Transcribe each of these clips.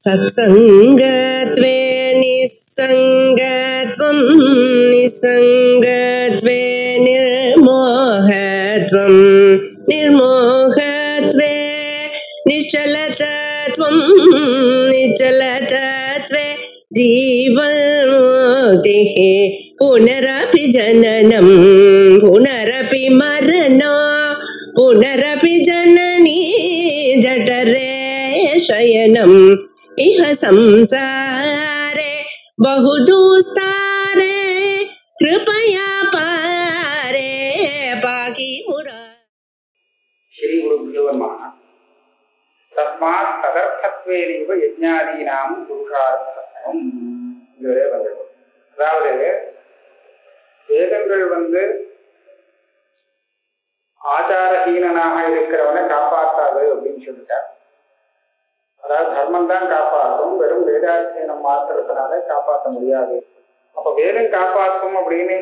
सत्संगत्वे निस्संगत्वं निस्संगत्वे निर्मोहत्वं निर्मोहत्वे निश्चलतत्वं निश्चलतत्वे जीवन्मुक्तिः पुनरपि जननं पुनरपि मरणं पुनरपि जननी जठरे शयनम् इह संसारे बहुदुस्तारे कृपया पारे पाहि मुरा। श्री गुरुभ्यो नमः। तस्मात् तदर्थत्वेनैव यज्ञादीनां पुरुषार्थत्वम् இதுவரை வந்தது. அதாவது வேதங்கள் ஆச்சாரஹீனனாக இருக்கிறவனை காப்பாற்றாது அப்படின்னு சொல்லிட்டார். அதாவது தர்மம் தான் காப்பாற்றும், வெறும் வேதாத்தியனம் மாத்திரத்தினால காப்பாற்ற முடியாது. அப்ப வேதம் காப்பாற்றும் அப்படின்னு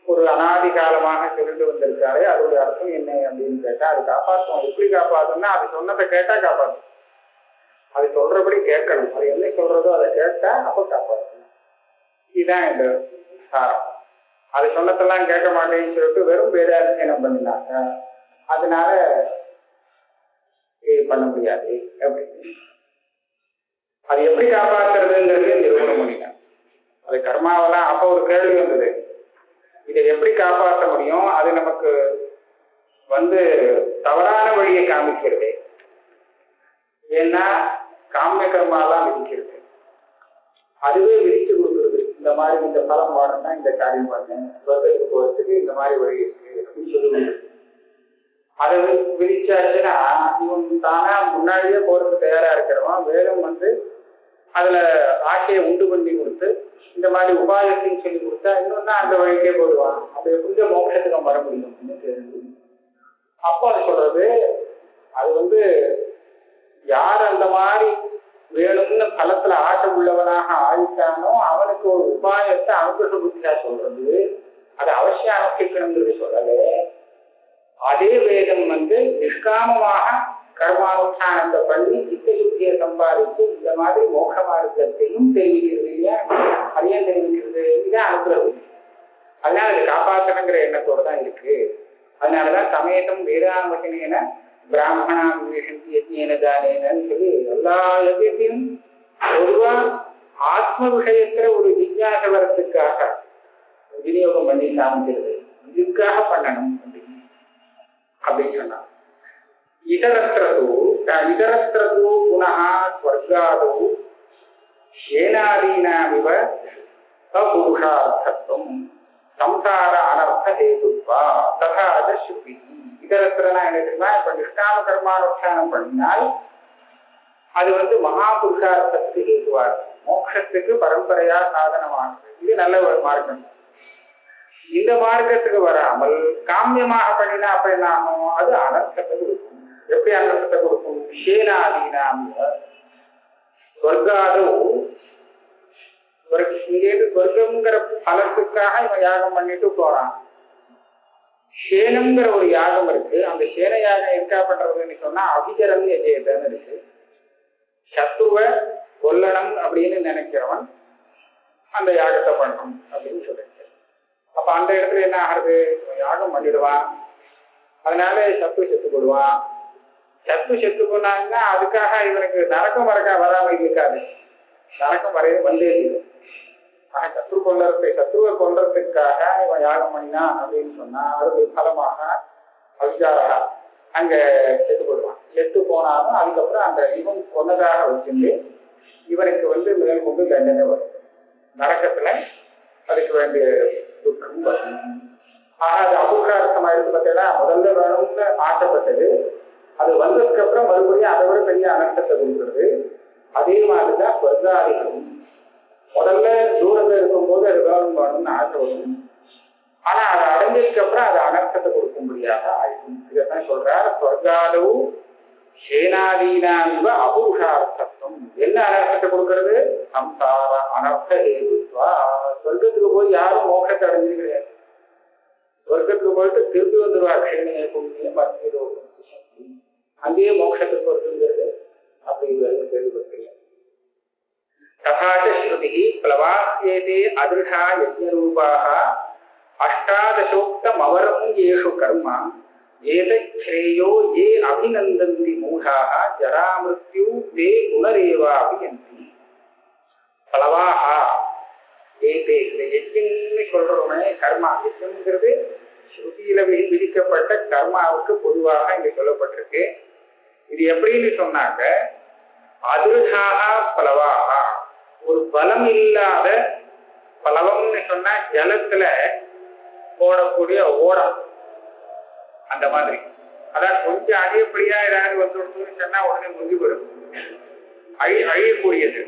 ஒரு அனாதி காலமாக சொல்லிட்டு வந்திருக்காரு. அதோடைய அர்த்தம் என்ன அப்படின்னு கேட்டா, அது காப்பாற்றும். எப்படி காப்பாற்றும்னா, அது சொன்னதை கேட்டா காப்பாற்றும். அது சொல்றபடி கேட்கணும். அது என்ன சொல்றதோ அதை கேட்டா அப்ப காப்பாற்றணும். இதுதான் இந்த சாரம். அது சொன்னதெல்லாம் கேட்க மாட்டேன்னு சொல்லிட்டு வெறும் வேதாத்தியனம் பண்ணினாங்க, அதனால பண்ண முடியாது அப்படின்னு. அது எப்படி காப்பாற்றுறதுங்கிறது நிரூபணம் பண்ணிட்டாங்க. அது கர்மாவெல்லாம் அப்ப ஒரு கேள்வி வந்தது, இதை எப்படி காப்பாற்ற முடியும்? அது நமக்கு தவறான வழியை காமிக்கிறது. ஏன்னா காமிய கர்மாலாம் விதிக்கிறது, அதுவே விதிச்சு கொடுக்குறது. இந்த மாதிரி இந்த பலம் வாடனா இந்த காரியம் பண்ணு, சொர்க்கத்துக்கு போறதுக்கு இந்த மாதிரி வழி இருக்கு அப்படின்னு சொல்லுவாங்க. அதை விதிச்சாச்சுன்னா இவன் தானா முன்னாடியே போறதுக்கு தயாரா இருக்கிறவன் வேதம் அதுல ஆட்சியை உண்டு பண்ணி கொடுத்து இந்த மாதிரி உபாயத்தையும் சொல்லி கொடுத்தா இன்னும் தான் அந்த வழிக்கே போடுவான். அப்ப எப்படி மோட்சத்துக்கு வர முடியும் அப்படின்னு தெரிஞ்சு அப்போ அது சொல்றது, அது யார் அந்த மாதிரி வேணும்னு பலத்துல ஆட்ட உள்ளவனாக ஆயிட்டானோ அவனுக்கு ஒரு உபாயத்தை அனுகிரக புத்தியா சொல்றது. அது அவசியம் அனுஷ்டிக்கணுங்கிறது சொல்லலே. அதே வேதம் நிஷ்காமமாக கர்மானுஷ்டானத்தை பண்ணி சித்த சுத்தியை சம்பாதித்து இந்த மாதிரி மோட்ச மார்க்கத்தையும் தெரிவிக்கிறது இல்லையா? அதையும் தெரிவிக்கிறது. இதான் அனுகிரகம். அதனால அதை காப்பாற்றணுங்கிற எண்ணத்தோடு தான் இருக்கு. அதனாலதான் சமேதம் வேதாமத்தினேன பிராமணா யஜ்ஞேன தானேனன்னு சொல்லி எல்லா யஜ்ஞத்தையும் பொதுவா ஆத்ம விஷயத்துல ஒரு ஜிஜ்ஞாச வரத்துக்காக விநியோகம் பண்ணி காமிக்கிறது. இதுக்காக பண்ணணும் அப்படின்னு சொன்னாங்க. இதரத்ரது புனः ஸ்வர்காதோ சேனாதீனாமிவ அபுருஷார்த்தத்துவம் சம்சார அனர்த்த ஹேதுத்வா ததா ஸ்ருதி. இதரத்திரனா என்ன தெரியுமா? இப்ப நிஷ்காம கர்மானுஷ்டானம் பண்ணினால் அது மகாபுருஷார்த்தத்துக்கு ஹேதுவா இருக்கு, மோட்சத்துக்கு பரம்பரையா சாதனமானது. இது நல்ல ஒரு மார்க்கம். இந்த மார்க்கத்துக்கு வராமல் காமியமாக பண்ணினா அப்ப என்ன ஆகும்? அது அனர்த்தத்தை கொடுக்கும். எப்படி அனர்த்தத்தை கொடுக்கும்? சேனாதீனாம் ஸ்வர்காதோ, இங்கேருந்து ஸ்வர்க்கம்ங்கிற பலத்துக்காக இவன் யாகம் பண்ணிட்டு போறான். சேனம்ங்கிற ஒரு யாகம் இருக்கு. அந்த சேன யாகம் இருக்கா பண்றதுன்னு சொன்னா அபிஜரம் எஜேதன்னு இருக்கு. சத்துருவ கொல்லணும் அப்படின்னு நினைக்கிறவன் அந்த யாகத்தை பண்ணணும் அப்படின்னு சொல்லிருக்கு. அப்ப அந்த இடத்துல என்ன ஆகுறது? யாகம் பண்ணிடுவான், அதனால சத்து செத்து போடுவான். சத்து செத்து போனாங்கன்னா அதுக்காக இவனுக்கு நரக்கம் வராம இருக்காது, நரக்கம் வந்தே இருக்கும். சத்துருவை கொல்றதுக்காக இவன் யாகம் பண்ணினான் அப்படின்னு சொன்னா அதுக்கு பலமாக அவிச்சாரா அங்க செத்து போடுவான். செத்து போனாலும் அதுக்கப்புறம் அந்த இவன் கொன்னதாக வச்சுட்டு இவனுக்கு மேல் கொண்டு தண்டனை வரும். நரக்கத்துல அதுக்கு வேண்டிய துக்கம் வரும். ஆனா அது அபுருஷார்த்தமா இருக்கு பார்த்தீங்கன்னா, முதல்ல வேணும்னு ஆசைப்பட்டது, அது வந்ததுக்கு அப்புறம் மறுபடியும் அதை விட பெரிய அனர்த்தத்தை கொடுக்குறது. அதே மாதிரிதான் ஸ்வர்காதிகளும் முதல்ல தூரத்துல இருக்கும்போது அது வேணும்னு ஆசை வரும். ஆனா அதை அடைஞ்சதுக்கு அப்புறம் அது அனர்த்தத்தை கொடுக்கும்படியாக ஆயிடும். இதைத்தான் சொல்றார், ஸ்வர்காதவு சேனாதீனாமிவ அபுருஷார்த்தம். என்ன அனர்த்தத்தை கொடுக்கறது? சம்சார அனர்த்த ஹேதுத்வா. சொர்க்கத்துக்கு போய் யாரும் மோட்சத்தை அடைஞ்சது கிடையாது. சொர்க்கத்துக்கு போயிட்டு திருப்பி வந்துருவா. அக்ஷயனே புண்ணிய மத்திய அங்கேயே மோட்சத்துக்கு வருதுங்கிறது அப்படி கேள்விப்பட்டீங்க. प्लवाह्येते अदृढा यज्ञरूपाः अष्टादशोक्तमवरं येषु कर्म एतच्छ्रेयो ये अभिनन्दन्ति मूढाः जरामृत्यु ते पुनरेवाभियन्ति प्लवाः ஏதே. இந்த யஜ்யம்னு சொல்றோமே கர்மா, யஜ்யம்ங்கிறது ஸ்ருதியில விதிக்கப்பட்ட கர்மாவுக்கு பொதுவாக இங்க சொல்லப்பட்டிருக்கு. இது எப்படின்னு சொன்னாக்க அதிருஷாக பலவாக, ஒரு பலம் இல்லாத, பலவம்னு சொன்னா ஜலத்துல போடக்கூடிய ஓடம் அந்த மாதிரி, அதான் கொஞ்சம் அதிகப்படியா ஏதாவது வந்துடுதுன்னு சொன்னா உடனே முங்கி போயிடும், அழியக்கூடியது.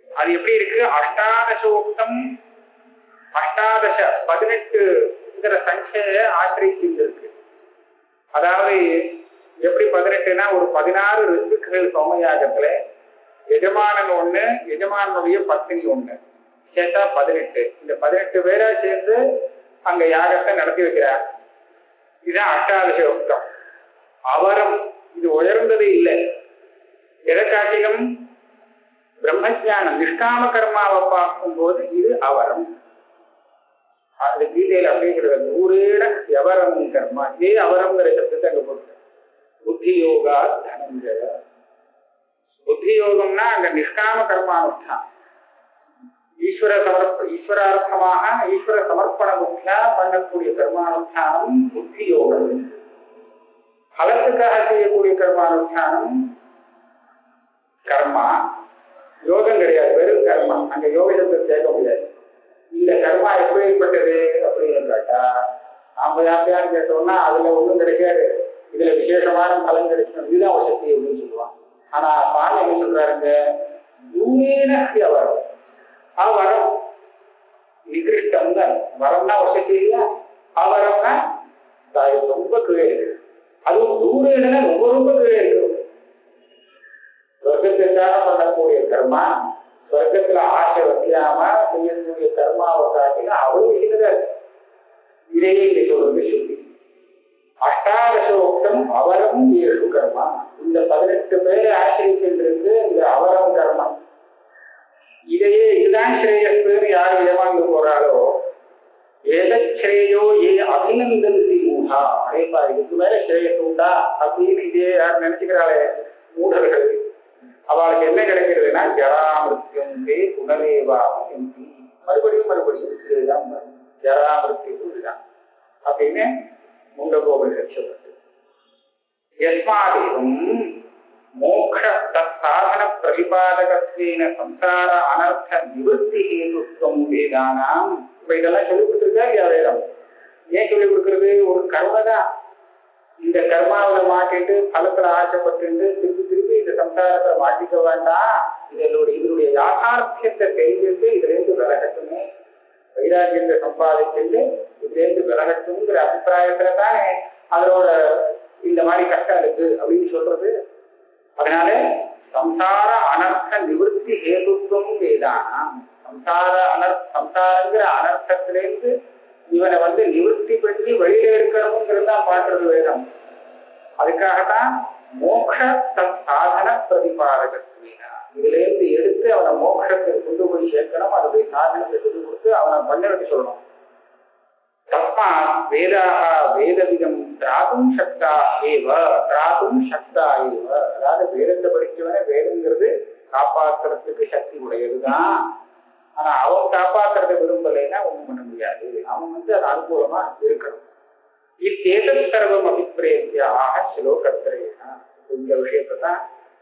அது எப்படி இருக்கு? அஷ்டாதசோக்தம், அஷ்டாதச 18 சங்கைய ஆசிரியிருக்கு. அதாவது எப்படி 18னா ஒரு 16 ரித்துக்கள் சோமயாகத்துல எஜமானன் ஒண்ணு, எஜமானுடைய பத்தினி ஒண்ணு சேர்த்தா 18. இந்த 18 பேரா சேர்ந்து அங்க யாகத்தை நடத்தி வைக்கிறார். இதுதான் அஷ்டாதசோக்தம். அவரம் இது உயர்ந்தது இல்லை. எதற்காட்டிலும் பிரம்மஜானம் நிஷ்காம கர்மாவை பார்க்கும் போது இது அவரம். அது கீதையில அப்படிங்கிறது நூறேட எவரம் கர்மா. இதே அவரம்ங்கிற சப்தத்தை அங்க போட்டு புத்தி யோகா தனஞ்சய. புத்தி யோகம்னா அங்க நிஷ்காம கர்மானுஷ்டானம், ஈஸ்வரார்த்தமாக ஈஸ்வர சமர்ப்பண புத்தியா பண்ணக்கூடிய கர்மானுஷ்டானம் புத்தி யோகம். பலத்துக்காக செய்யக்கூடிய கர்மானுஷ்டானம் கர்மா. யோகம் கிடையாது, வெறும் கர்மா. அங்க யோகத்தை சேர்க்க முடியாது. இந்த கர்மா எப்படிப்பட்டது அப்படின்னு கேட்டா, நாம யாரையான்னு கேட்டோம்னா அதுல ஒன்றும் கிடைக்காது, இதுல விசேஷமான பலன் கிடைக்கணும், இதுதான் ஒரு சக்தி அப்படின்னு சொல்லுவான். ஆனா பால் என்ன சொல்றாருங்க, தூரேன வரம். அவரம் நிகிருஷ்டம் தான். வரம்னா ஒரு சக்தி இல்லையா, அவரம்னா ரொம்ப கீழே இருக்கு. அதுவும் தூரேன ரொம்ப ரொம்ப கீழே இருக்கு. சொர்க்கத்திற்காக பண்ணக்கூடிய கர்மா, சொர்க்கத்துல ஆசை வைக்காம செய்யக்கூடிய கர்மாவை காட்டினா அவ்வளவு சின்னதா இருக்கு. இதையே இங்க சொல்றது சுத்தி. அஷ்டாதசோக்தம் அவரம் ஏழு கர்மா. இந்த 18 பேரை ஆசிரியிருக்கு இந்த அவரம் கர்மா. இதையே இதுதான் ஸ்ரேயஸ்ன்னு யாரு ஏமாந்து போறாளோ, ஏதச்ரேயோ ஏ அபிநந்தந்தி மூடா. அதேப்பா இதுக்கு மேல ஸ்ரேயஸ் உண்டா அப்படின்னு இதே யார் நினைச்சுக்கிறாளே மூடர்கள், அவளுக்கு என்ன கிடைக்கிறதுனா ஜராமிருத்தியம் தே புனரேவாகும் எம்பி. மறுபடியும் இதுதான் ஜராமிருத்தியம் இதுதான் அப்படின்னு முண்டகோபன் சொல்லப்பட்டு. யஸ்மாதேவம் மோக்ஷ தத்தாதன பிரதிபாதகத்வேன சம்சார அனர்த்த நிவர்த்தி ஹேதுத்வம் வேதானாம். இப்ப இதெல்லாம் சொல்லிக் கொடுத்துருக்கா இல்லையா வேதம்? ஏன் சொல்லிக் கொடுக்கறது? ஒரு கர்மதான். இந்த கர்மாவில மாட்டிட்டு பலத்துல ஆசைப்பட்டு திருப்பி இந்த சம்சாரத்துல மாட்டிக்க வேண்டாம். இதனுடைய யாதார்த்தியத்தை தெரிஞ்சுட்டு இதுல இருந்து விலகட்டுமே, வைராக்கியத்தை சம்பாதிச்சுட்டு இதுல இருந்து விலகட்டுங்கிற அபிப்பிராயத்துல தானே அதோட இந்த மாதிரி கஷ்டம் இருக்கு அப்படின்னு சொல்றது. அதனால சம்சார அனர்த்த நிவர்த்தி ஹேதுத்வம் வேதானாம். சம்சாரங்கிற அனர்த்தத்திலேருந்து இவனை நிவர்த்தி பண்ணி வெளியில இருக்கணுங்கிறது தான் பாடுறது வேதம். அதுக்காகத்தான் மோக்ஷ சாதன பிரதிபாதகத்வேனா, இதுல இருந்து எடுத்து அவனை மோட்சத்தை கொண்டு போய் சேர்க்கணும். அதனுடைய சாதனத்தை கொண்டு கொடுத்து அவனை பண்ண வைக்க சொல்லணும். தஸ்மா வேதாக வேதவிதம் திராதும் சக்தா ஏவ. அதாவது வேதத்தை படிச்சவனே வேதங்கிறது காப்பாற்றுறதுக்கு சக்தி உடையதுதான். ஆனா அவன் காப்பாற்றுறத விரும்பலைன்னா ஒண்ணும் பண்ண முடியாது. அவன் அது அனுகூலமா இருக்கணும். இத்தேதம் சர்வம் அபிப்பிரேத்தியாக ஸ்லோகத்திரேனா. இந்த விஷயத்தை தான்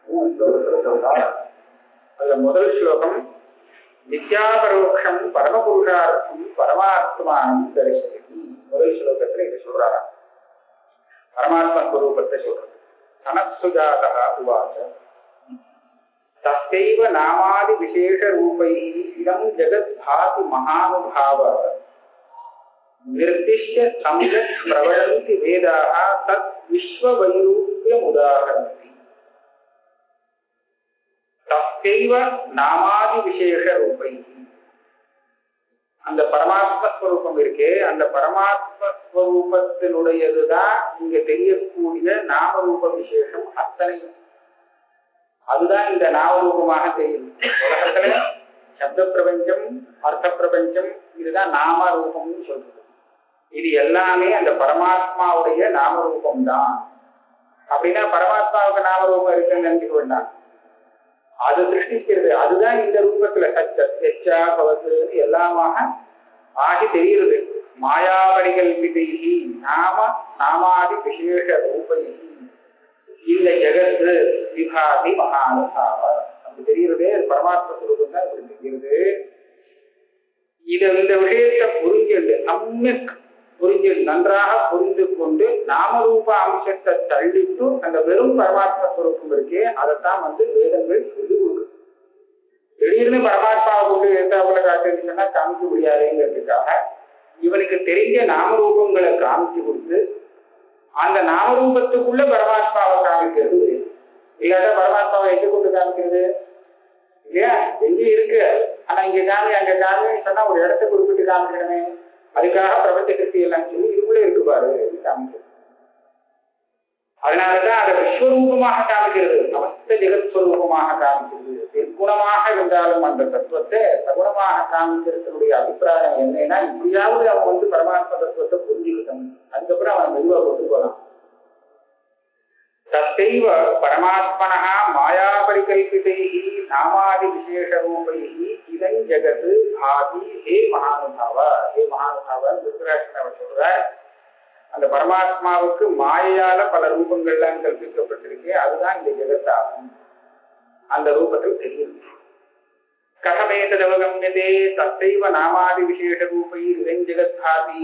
3 ஸ்லோகத்துல சொல்றார். அதுல முதல் ஸ்லோகம் நித்யாபரோக்ஷம் பரமபுருஷார்த்தம் பரமாத்மானம் தரிசனி. முதல் ஸ்லோகத்துல இதை சொல்றாரா, பரமாத்மா ஸ்வரூபத்தை சொல்றது. அனசுஜாதா உவாச தஸ்தைவ நாமாதி விசேஷ ரூபைஹி இதம் ஜகத் பாதி மகானுபாவ நிர்திஷ்ய சம்யக் பிரவதந்தி வேதாः தத் விஸ்வவைரூப்யம் உதாஹரந்தி. தஸ்தைவ நாமாதி விசேஷ ரூபைஹி, அந்த பரமாத்ம ஸ்வரூபம் இருக்கே, அந்த பரமாத்ம ஸ்வரூபத்தினுடையதுதான் இங்க தெரியக்கூடிய நாமரூப விசேஷம் அத்தனையும். அதுதான் இந்த நாமரூபமாக தெரியும். உலகத்துல சப்த பிரபஞ்சம், அர்த்த பிரபஞ்சம், இதுதான் நாம ரூபம்னு சொல்றது. இது எல்லாமே அந்த பரமாத்மாவுடைய நாம ரூபம் தான். அப்படின்னா பரமாத்மாவுக்கு நாம ரூபம் இருக்குன்னு நினைச்சுக்க வேண்டாம். அது சிருஷ்டிக்கிறது. அதுதான் இந்த ரூபத்துல சச்சா பவத்து எல்லாமாக ஆகி தெரிகிறது. மாயாவடிகல்பிதைகி நாமாதி விசேஷ ரூபைகி இந்த ஜெகத்து விபாதி மகானுபாவ அப்படி தெரிகிறதே. பரமாத்ம சுரூபம் தான் இப்படி தெரிகிறது. இந்த விஷயத்தை புரிஞ்சு புரிஞ்சு நன்றாக புரிந்து கொண்டு நாமரூப அம்சத்தை தள்ளிட்டு அந்த வெறும் பரமாத்ம சுரூபம் இருக்கே அதைத்தான் வேதங்கள் சொல்லி கொடுக்குது. திடீர்னு பரமாத்மாவை கொண்டு எழுத்தாப்புல காட்டுச்சுன்னா காமிக்க முடியாதுங்கிறதுக்காக இவனுக்கு தெரிஞ்ச நாமரூபங்களை காமிச்சு கொடுத்து அந்த நாமரூபத்துக்குள்ள பரமாத்மாவை காமிக்கிறது. இல்லாட்ட பரமாத்மாவை எங்க கொண்டு காமிக்கிறது இல்லையா? எங்கேயும் இருக்கு, ஆனா இங்க காமி அங்க காமின்னு சொன்னா ஒரு இடத்தை குறிப்பிட்டு காமிக்கணுமே. அதுக்காக பிரபஞ்ச சக்தி எல்லாம் சொல்லி இதுக்குள்ளே இருக்கு பாரு காமிக்கிறது. அதனாலதான் அதை விஸ்வரூபமாக காமிக்கிறது, சமஸ்த ஜெகத்ஸ்வரூபமாக காமிக்கிறது. நிர்குணமாக இருந்தாலும் அந்த தத்துவத்தை சகுணமாக காமிக்கிறதுடைய அபிப்பிராயம் என்னன்னா, இப்படியாவது அவன் பரமாத்ம தத்துவத்தை புரிஞ்சுக்கிட்டோம், அதுக்கப்புறம் அவன் மெதுவா கொண்டு போலாம். தத்தைவ பரமாத்மனா மாயாபரிகல்பிதைஹி நாமாதி விசேஷ ரூபைஹி இதன் ஜெகத் ஆதி ஹே மகானுபாவ. ஹே மகானுபாவன் திருத்தராஷ்டிரன் அவர் சொல்றார், அந்த பரமாத்மாவுக்கு மாயையால பல ரூபங்கள்லாம் கற்பிக்கப்பட்டிருக்கு. அதுதான் இந்த ஜெகத்தாகும். அந்த ரூபத்தில் தெரியும். கதமேதவகம்யதே தத்தைவ நாமாதி விசேஷ ரூபை இதன் ஜெகத்தாதி.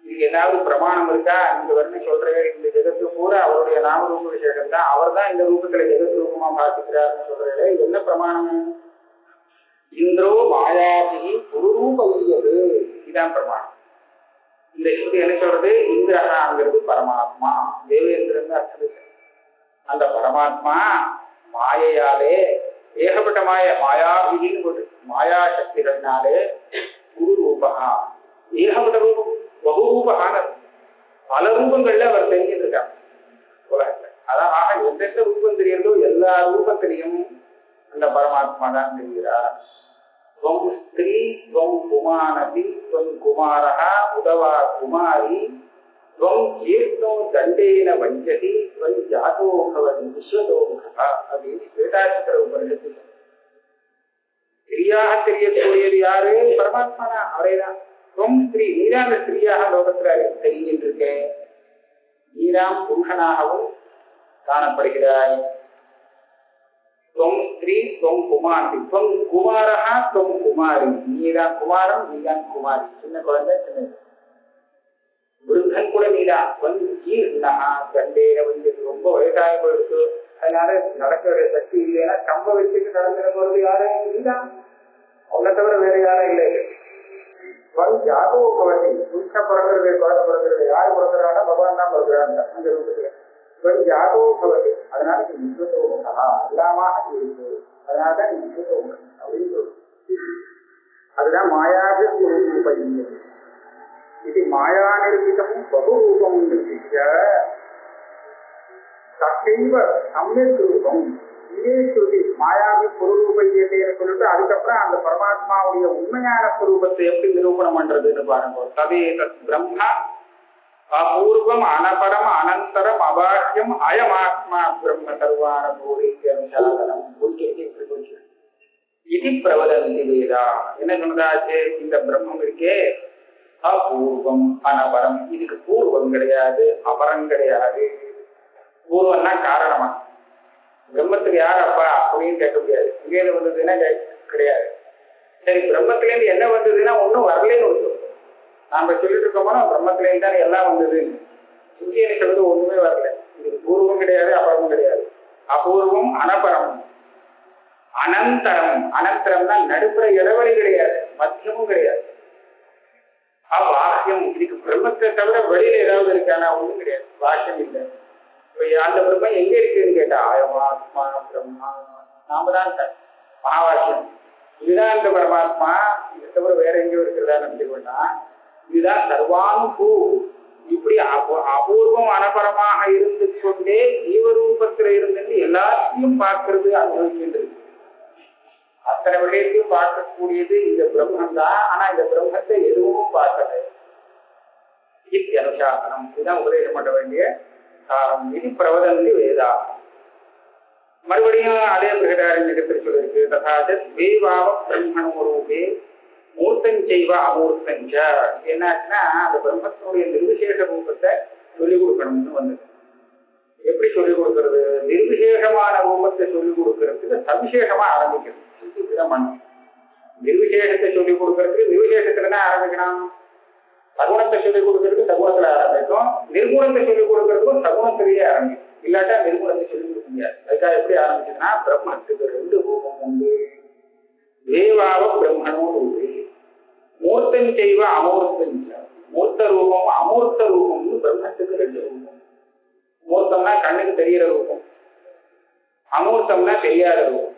இது ஏதாவது பிரமாணம் இருக்கா? இந்த வருடம் சொல்றேன், இந்த ஜெகத்து பூரா அவருடைய நாமரூப விசேஷம் தான், அவர் தான் இந்த ரூபத்துல ஜெகத் ரூபமா பார்த்துக்கிறாருன்னு சொல்றே. என்ன பிரமாணம்? இந்திரோ மாயாபி குருரூபது, இதுதான் பிரமாணம். இந்த ஸ்ருதி என்ன சொல்றது? இந்திரகாங்கிறது பரமாத்மா, தேவேந்திரன் அர்த்தம். அந்த பரமாத்மா மாயையாலே ஏகப்பட்ட மாயாபின்னு போட்டு மாயா சக்திகளினாலே குரு ரூபா, ஏகப்பட்ட ரூபம், பகுரூபான பல ரூபங்கள்ல அவர் தெரிஞ்சிட்டு இருக்காங்க உலகத்துல. அதான் ஆக எந்தெந்த ரூபம் தெரியுதோ எல்லா ரூபத்திலையும் அந்த பரமாத்மா தான் தெரிகிறார். துவம் ஸ்திரீ துவம் குமாரதி துவம் குமாரஹா உதவா குமாரி துவம் கீர்த்தோ தண்டேன வஞ்சதி துவம் ஜாதோ பவதி விஸ்வதோமுகா அப்படின்னு ஸ்வேதாசத்திர உபனிஷத்து. ஸ்திரீயாக தெரியக்கூடியது யாரு? பரமாத்மா தான், அவரேதான். துவம் ஸ்திரீ, நீதான் அந்த ஸ்திரீயாக லோகத்துல தெரிஞ்சிட்டு இருக்கேன். நீதான் புருஷனாகவும் காணப்படுகிறாய். துவம் ஸ்திரீ துவம் குமாரி துவம் குமாரஹா துவம் குமாரி, நீதான் குமாரன், நீதான் குமாரி. சின்ன குழந்தை, சின்ன விருத்தன் கூட நீதான். தண்டேன வந்து ரொம்ப வயசாகி போயிடுச்சு, அதனால நடக்கிற சக்தி இல்லைன்னா கம்ப வச்சுட்டு நடந்துட போறது யாரு? நீதான். உன்னை தவிர வேற யாரும் இல்லை. ஜாதோ பவதி, புருஷ பிறக்கிறது குழந்தை பிறக்கிறது யாரு பிறக்கிறான்னா பகவான் தான் பிறக்கிறாங்க அந்த ரூபத்துல. ஜாதோ பவதி, அதனால நீ விஸ்வதோமுகா, எல்லாமாக இருக்கு, அதனாலதான் நீ விஸ்வதோமுகன் அப்படின்னு சொல்லுது. அதுதான் மாயாதி ரூபம். இது மாயா நிர்மிதம் பகுரூபம் நிர்மிக்க தத்தைவ சம்யக் ரூபம். இதே ஸ்ருதி மாயாவி புரூபையத்தைன்னு சொல்லிட்டு அதுக்கப்புறம் அந்த பரமாத்மாவுடைய உண்மையான ஸ்வரூபத்தை எப்படி நிரூபணம் பண்றதுன்னு பாருங்க. ததே தத் பிரம்ம அபூர்வம் அனபரம் அனந்தரம் அபாக்கியம் அயமாத்மா பிரம்ம சர்வான பூரிக்கனுசாதனம் இது பிரவதந்தி வேதா. என்ன சொன்னதாச்சு? இந்த பிரம்மம் இருக்கே அபூர்வம் அனபரம், இதுக்கு பூர்வம் கிடையாது, அபரம் கிடையாது. பூர்வம்னா காரணமா? பிரம்மத்துக்கு யார் அப்பா அப்படின்னு கேட்க முடியாது. இங்கேயிருந்து வந்ததுன்னா கிடையாது. சரி, பிரம்மத்திலேருந்து என்ன வந்ததுன்னா ஒன்றும் வரலேன்னு வரும். நாம சொல்லிட்டு இருக்கோம்னா பிரம்மத்திலேருந்து தானே எல்லாம் வந்ததுன்னு. இங்கே சொல்றது ஒண்ணுமே வரல. இதுக்கு பூர்வம் கிடையாது, அபரமும் கிடையாது. அபூர்வம் அனபரம் அனந்தரம். அனந்தரம்னா நடுப்புற இடைவெளி கிடையாது, மத்தியமும் கிடையாது. வாக்கியம், இதுக்கு பிரம்மத்தை தவிர வெளியில ஏதாவது இருக்கானா? ஒண்ணும் கிடையாது, வாக்கியம் இல்லை. அந்த பிரம்மம் எங்க இருக்குன்னு கேட்டா ஆத்மா பிரம்மா, நாம தான் மகாவாக்கியம். இதுதான் இந்த பரமாத்மா, இதை தவிர வேற எங்கேயும் இருக்கிறதா நினைச்சுக்கோட்டா. இதுதான் சர்வானுபூ. இப்படி அபூர்வம் அனபரமாக இருந்து கொண்டே ஜீவரூபத்துல இருந்து எல்லாத்தையும் பார்க்கறது, அனுபவிக்கின்றது. அத்தனை விஷயத்தையும் பார்க்கக்கூடியது இந்த பிரம்மம் தான். ஆனா இந்த பிரம்மத்தை எதுவும் பார்க்கல. அனுசாசனம் இதுதான் உபதேசம் பண்ண வேண்டிய காரணம். இது பிரவதந்தி வேதா. மறுபடியும் அதே பிரகதாரண்யத்தில் சொல்லிருக்கு. ததாச்ச தேவாவ பிரம்மணோ ரூபே மூர்த்தஞ்செய்வ அமூர்த்தஞ்ச. என்னாச்சுன்னா அந்த பிரம்மத்தினுடைய நிர்விசேஷ ரூபத்தை சொல்லிக் கொடுக்கணும்னு வந்தது. எப்படி சொல்லிக் கொடுக்கறது? நிர்விசேஷமான ரூபத்தை சொல்லிக் கொடுக்கறதுக்கு சவிசேஷமா ஆரம்பிக்கணும். இப்படிதான் பண்ணணும். நிர்விசேஷத்தை சொல்லிக் கொடுக்கறதுக்கு நிர்விசேஷத்துல தான் ஆரம்பிக்கணும். சகுணத்தை சொல்லிக் கொடுக்கறதுக்கு சகுணத்துல ஆரம்பிக்கும். நிர்குணத்தை சொல்லிக் கொடுக்கறதுக்கும் சகுணத்திலேயே ஆரம்பிக்கும். இல்லாட்டா நிர்குணத்தை சொல்லிக் கொடுக்க முடியாது. அதுக்காக எப்படி ஆரம்பிச்சதுன்னா பிரம்மத்துக்கு 2 ரூபம் உண்டு. தேவாவ பிரம்மணோ ரூபே மூர்த்தஞ்செய்வ அமூர்த்தஞ்ச. மூர்த்த ரூபம் அமூர்த்த ரூபம்னு பிரம்மத்துக்கு 2 ரூபம். மூர்த்தம்னா கண்ணுக்கு தெரிகிற ரூபம், அமூர்த்தம்னா தெரியாத ரூபம்.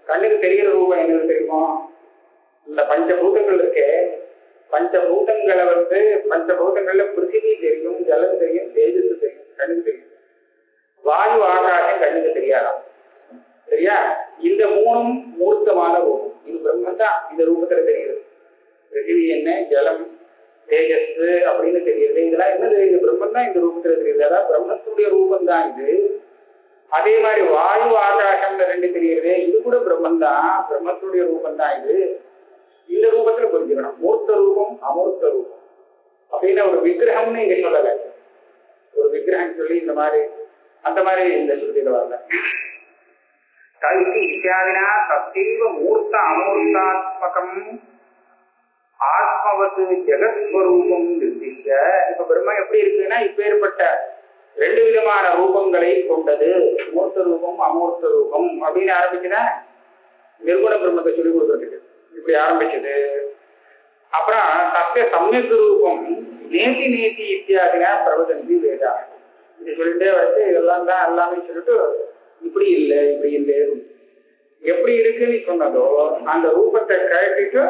கண்ணுக்கு தெரிகிற ரூபம் என்னது தெரியுமோ? இந்த பஞ்சபூதங்கள் இருக்கே, பஞ்சபூதங்களை பஞ்சபூதங்கள்ல பிருத்திவி தெரியும், ஜலம் தெரியும், தேஜஸ் தெரியும், கண்ணுக்கு தெரியும். வாயு ஆகாசம் கண்ணுக்கு தெரியாதாம். சரியா? இந்த 3ம் மூர்த்தமான ரூபம். இது பிரம்மன் தான் இந்த ரூபத்துல தெரியுது. பிருத்திவி என்ன, ஜலம், தேஜஸ் அப்படின்னு தெரியுது. இதெல்லாம் என்ன தெரியுது? பிரம்மன் தான் இந்த ரூபத்துல தெரியுது. அதாவது பிரம்மத்துடைய ரூபம் தான் இது. அதே மாதிரி வாயு ஆகாசம்ல 2 தெரியுது. இது கூட பிரம்மன் தான், பிரம்மத்துடைய ரூபம் தான் இது. இந்த ரூபத்துல புரிஞ்சுக்கணும். மூர்த்த ரூபம் அமூர்த்த ரூபம் அப்படின்னா ஒரு விக்கிரகம்னு இங்க சொல்லல. ஒரு விக்கிரகம் சொல்லி இந்த மாதிரி அந்த மாதிரி இந்த சுருதியில வரல. இத்தியாதினா தத்தீவ மூர்த்த அமூர்த்தாத்மகம் ஆத்மவத்து ஜெகத்ஸ்வரூபம் நிர்திஷ்ய. இப்ப பிரம்மா எப்படி இருக்குன்னா இப்பேற்பட்ட 2 விதமான ரூபங்களை கொண்டது. மூர்த்த ரூபம் அமூர்த்த ரூபம் அப்படின்னு ஆரம்பிச்சுன்னா நிர்குண பிரம்மத்தை சொல்லிக் கொடுக்கறதுக்கு இப்படி ஆரம்பிச்சது. அப்புறம் சத்திய சமயக் ரூபம் நேதி நேதி இத்தியாதினா பிரவதந்தி வேதா. இது சொல்லிட்டே வச்சு இதெல்லாம் தான் எல்லாமே சொல்லிட்டு இப்படி இல்லை இப்படி இல்லை எப்படி இருக்குன்னு சொன்னதோ அந்த ரூபத்தை கழட்டிட்டு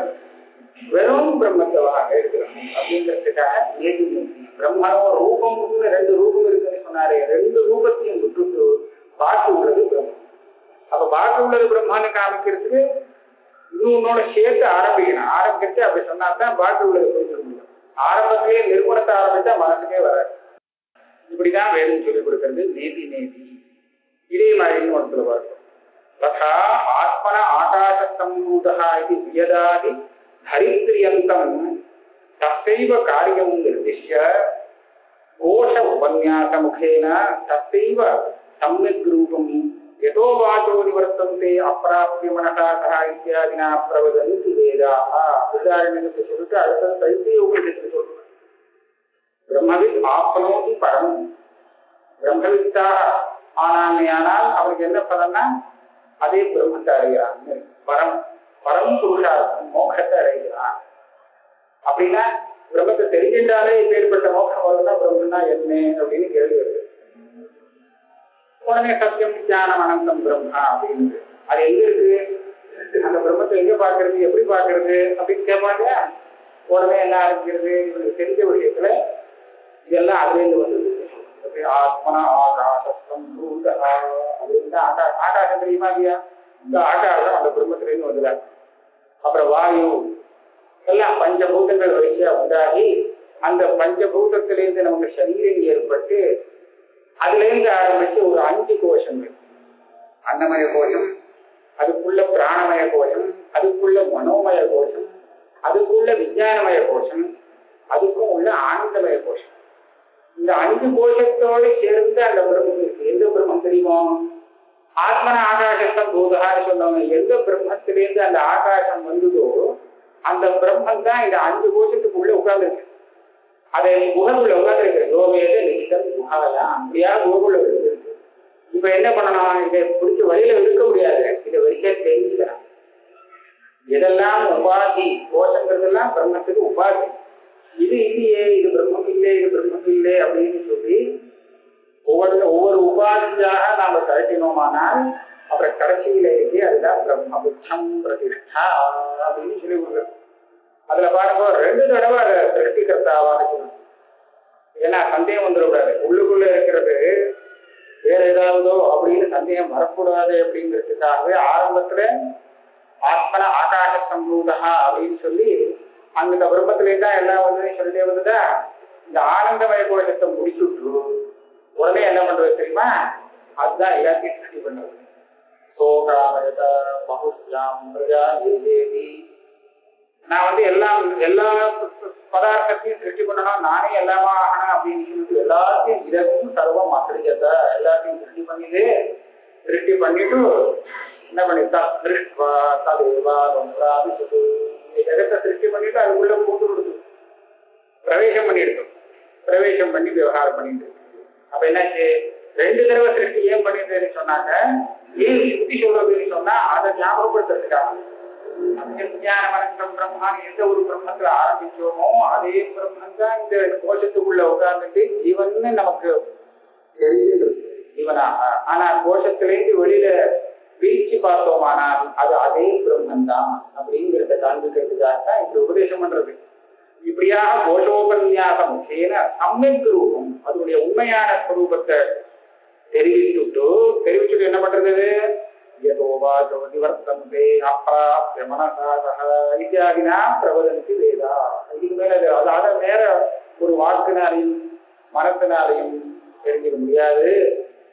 வெறும் பிரம்மத்தவாக இருக்கிறோம் அப்படிங்கிறதுக்காக நேதி நேதி. பிரம்மனோ ரூபம்னு 2 ரூபம் இருக்குன்னு சொன்னாரு. 2 ரூபத்தையும் விட்டுட்டு பாக்கி உள்ளது பிரம்மம். அப்ப பாக்கி உள்ளது பிரம்மான்னு காமிக்கிறதுக்கு இன்னொன்னோட சேர்த்து ஆரம்பிக்கணும். ஆரம்பிச்சு அப்படி சொன்னாதான் பாக்கி உள்ளதை புரிஞ்சுக்க முடியும். ஆரம்பத்திலேயே நிர்குணத்தை ஆரம்பிச்சா மனசுக்கே வராது. இப்படிதான் வேதம் சொல்லிக் கொடுக்கிறது. நேதி நேதி. இதே மாதிரி இன்னொருத்துல பார்க்கும். ததா ஆத்மன ஆகாச சம்பூதா இது வியதாதி ஹரித்ரியந்தம் தத்தைவ காரியம் நிர்திஷ்ய கோஷ உபன்யாச முகேன தத்தைவ சம்யக் ரூபம் யதோ வாச்சோ நிவர்த்தந்தே அப்ராப்ய மனசா சஹா இத்தியாதினா பிரவதந்தி வேதாஹ. உதாரணத்துக்கு சொல்லிட்டு அடுத்த தைத்திரிய உபநிஷத்துக்கு சொல்றாங்க. பிரம்மவித் ஆப்னோதி பரம். பிரம்மவித்தாக ஆனாமையானால் அவருக்கு என்ன பலன்னா அதே பிரம்மத்தை அடைகிறான். பரம் பரம் புருஷார்த்தம் மோட்சத்தை அடைகிறான். அப்படின்னா பிரம்மத்தை தெரிஞ்சின்றாலே இப்பேற்பட்ட மோட்சம் வருதுன்னா பிரம்மன்னா என்ன அப்படின்னு கேள்வி வருது. உடனே சத்தியம் ஞானம் அனந்தம் பிரம்மா அப்படின்னு அது எங்க இருக்கு? அந்த பிரம்மத்தை எங்க பாக்குறது, எப்படி பாக்குறது அப்படின்னு கேட்பாங்க. உடனே என்ன ஆரம்பிக்கிறது? இவங்களுக்கு தெரிஞ்ச விஷயத்துல இதெல்லாம் அதுலேருந்து வந்தது. ஆத்மனா ஆகாசம் அப்படின்னு ஆகாசம் தெரியுமா இல்லையா? இந்த ஆகாசம் அந்த பிரம்மத்திலேருந்து வந்துடாது. அப்புறம் வாயு எல்லாம் பஞ்சபூதங்கள் வரிசையா உண்டாகி அந்த பஞ்சபூதத்திலேருந்து நமக்கு சரீரம் ஏற்பட்டு அதுல இருந்து ஆரம்பிச்சு ஒரு 5 கோஷங்கள். அன்னமய கோஷம், அதுக்குள்ள பிராணமய கோஷம், அதுக்குள்ள மனோமய கோஷம், அதுக்குள்ள விஞ்ஞானமய கோஷம், அதுக்கும் உள்ள ஆனந்தமய கோஷம். இந்த 5 கோஷத்தோடு சேர்ந்து அந்த பிரம்மம் இருக்கு. எந்த பிரம்மம் தெரியுமோ? ஆத்மன ஆகாசம் பூதகான்னு சொன்னவங்க எந்த பிரம்மத்திலேருந்து அந்த ஆகாசம் வந்ததோ அந்த பிரம்மம் தான் இந்த 5 கோஷத்துக்குள்ள உட்கார்ந்துருக்கு. அதை குகனுள்ள உட்கார்ந்துருக்கு. யோகேத நிஷ்டம் குகாயா அப்படியா குகக்குள்ள இருக்கு. இப்ப என்ன பண்ணணும்? இதை பிடிச்ச வழியில இருக்க முடியாது. இதை வரிசையா தெரிஞ்சுக்கலாம். இதெல்லாம் உபாதி. கோஷங்கிறதெல்லாம் பிரம்மத்துக்கு உபாதி. இது இல்லையே, இது பிரம்மம் இல்லை, இது பிரம்மம் இல்லை அப்படின்னு சொல்லி ஒவ்வொரு உபாதியாக நாம கழட்டினோமானால் அப்புறம் கடைசியிலேயே அதுதான் பிரம்ம புத்தம் பிரதிஷ்டா அப்படின்னு சொல்லி கொடுக்குறோம். அதுல பாருங்க 2 தடவை அதை சிருஷ்டிகர்த்தாவாக சொல்லணும். ஏன்னா சந்தேகம் வந்துடக்கூடாது. உள்ளுக்குள்ள இருக்கிறது வேற ஏதாவதோ அப்படின்னு சந்தேகம் வரக்கூடாது அப்படிங்கிறதுக்காகவே ஆரம்பத்துல ஆத்மன ஆகாச சம்பூதா அப்படின்னு சொல்லி அந்த பிரம்மத்திலே தான் எல்லாம் வந்து சொல்லிட்டே வந்துதா. இந்த ஆனந்தமய கோஷத்தை முடிச்சுட்டு உடனே என்ன பண்றது தெரியுமா? அதுதான் எல்லாத்தையும் சிருஷ்டி பண்றது. நான் வந்து எல்லா பதார்த்தத்தையும் சிருஷ்டி பண்ணணும், நானே எல்லாமா ஆகணும் அப்படின்னு சொல்லிட்டு எல்லாத்தையும் இதற்கும் சர்வம் அசரிஜத்தை எல்லாத்தையும் சிருஷ்டி பண்ணிட்டு என்ன பண்ணிட்டா திருஷ்வா ததேவா ரொம்ப ஜெகத்தை சிருஷ்டி பண்ணிட்டு அதுக்குள்ள பூந்து கொடுத்து பிரவேசம் பண்ணி விவகாரம் பண்ணிட்டு. அப்ப என்னாச்சு? 2 தடவை சிருஷ்டி ஏன் பண்ணிட்டு சொன்னாங்க? ஏன் சுத்தி சொல்றதுன்னு சொன்னா அதை ஞாபகப்படுத்துறதுக்காக. அஞ்ஞான மனசம் பிரம்மான் எந்த ஒரு பிரம்மத்துல ஆரம்பிச்சோமோ அதே பிரம்மன் தான் இந்த கோஷத்துக்குள்ள உட்கார்ந்துட்டு ஜீவன்னு நமக்கு தெரியுது ஜீவனாக. ஆனா கோஷத்திலேருந்து வெளியில வீழ்ச்சி பார்த்தோமானால் அது அதே பிரம்மன் தான் அப்படிங்கிறத காண்பிக்கிறதுக்காக தான் இப்படி உபதேசம் பண்றது. இப்படியாக கோஷோபன்யாசம் சம்யக் ரூபம் அதனுடைய உண்மையான ஸ்வரூபத்தை தெரிவிச்சுட்டு என்ன பண்றது? இத்தியாதினா பிரபலனுக்கு வேதா. இதுக்கு மேல அதாவது நேர ஒரு வாக்குனாலையும் மனத்தினாலையும் தெரிஞ்சுக்க முடியாது.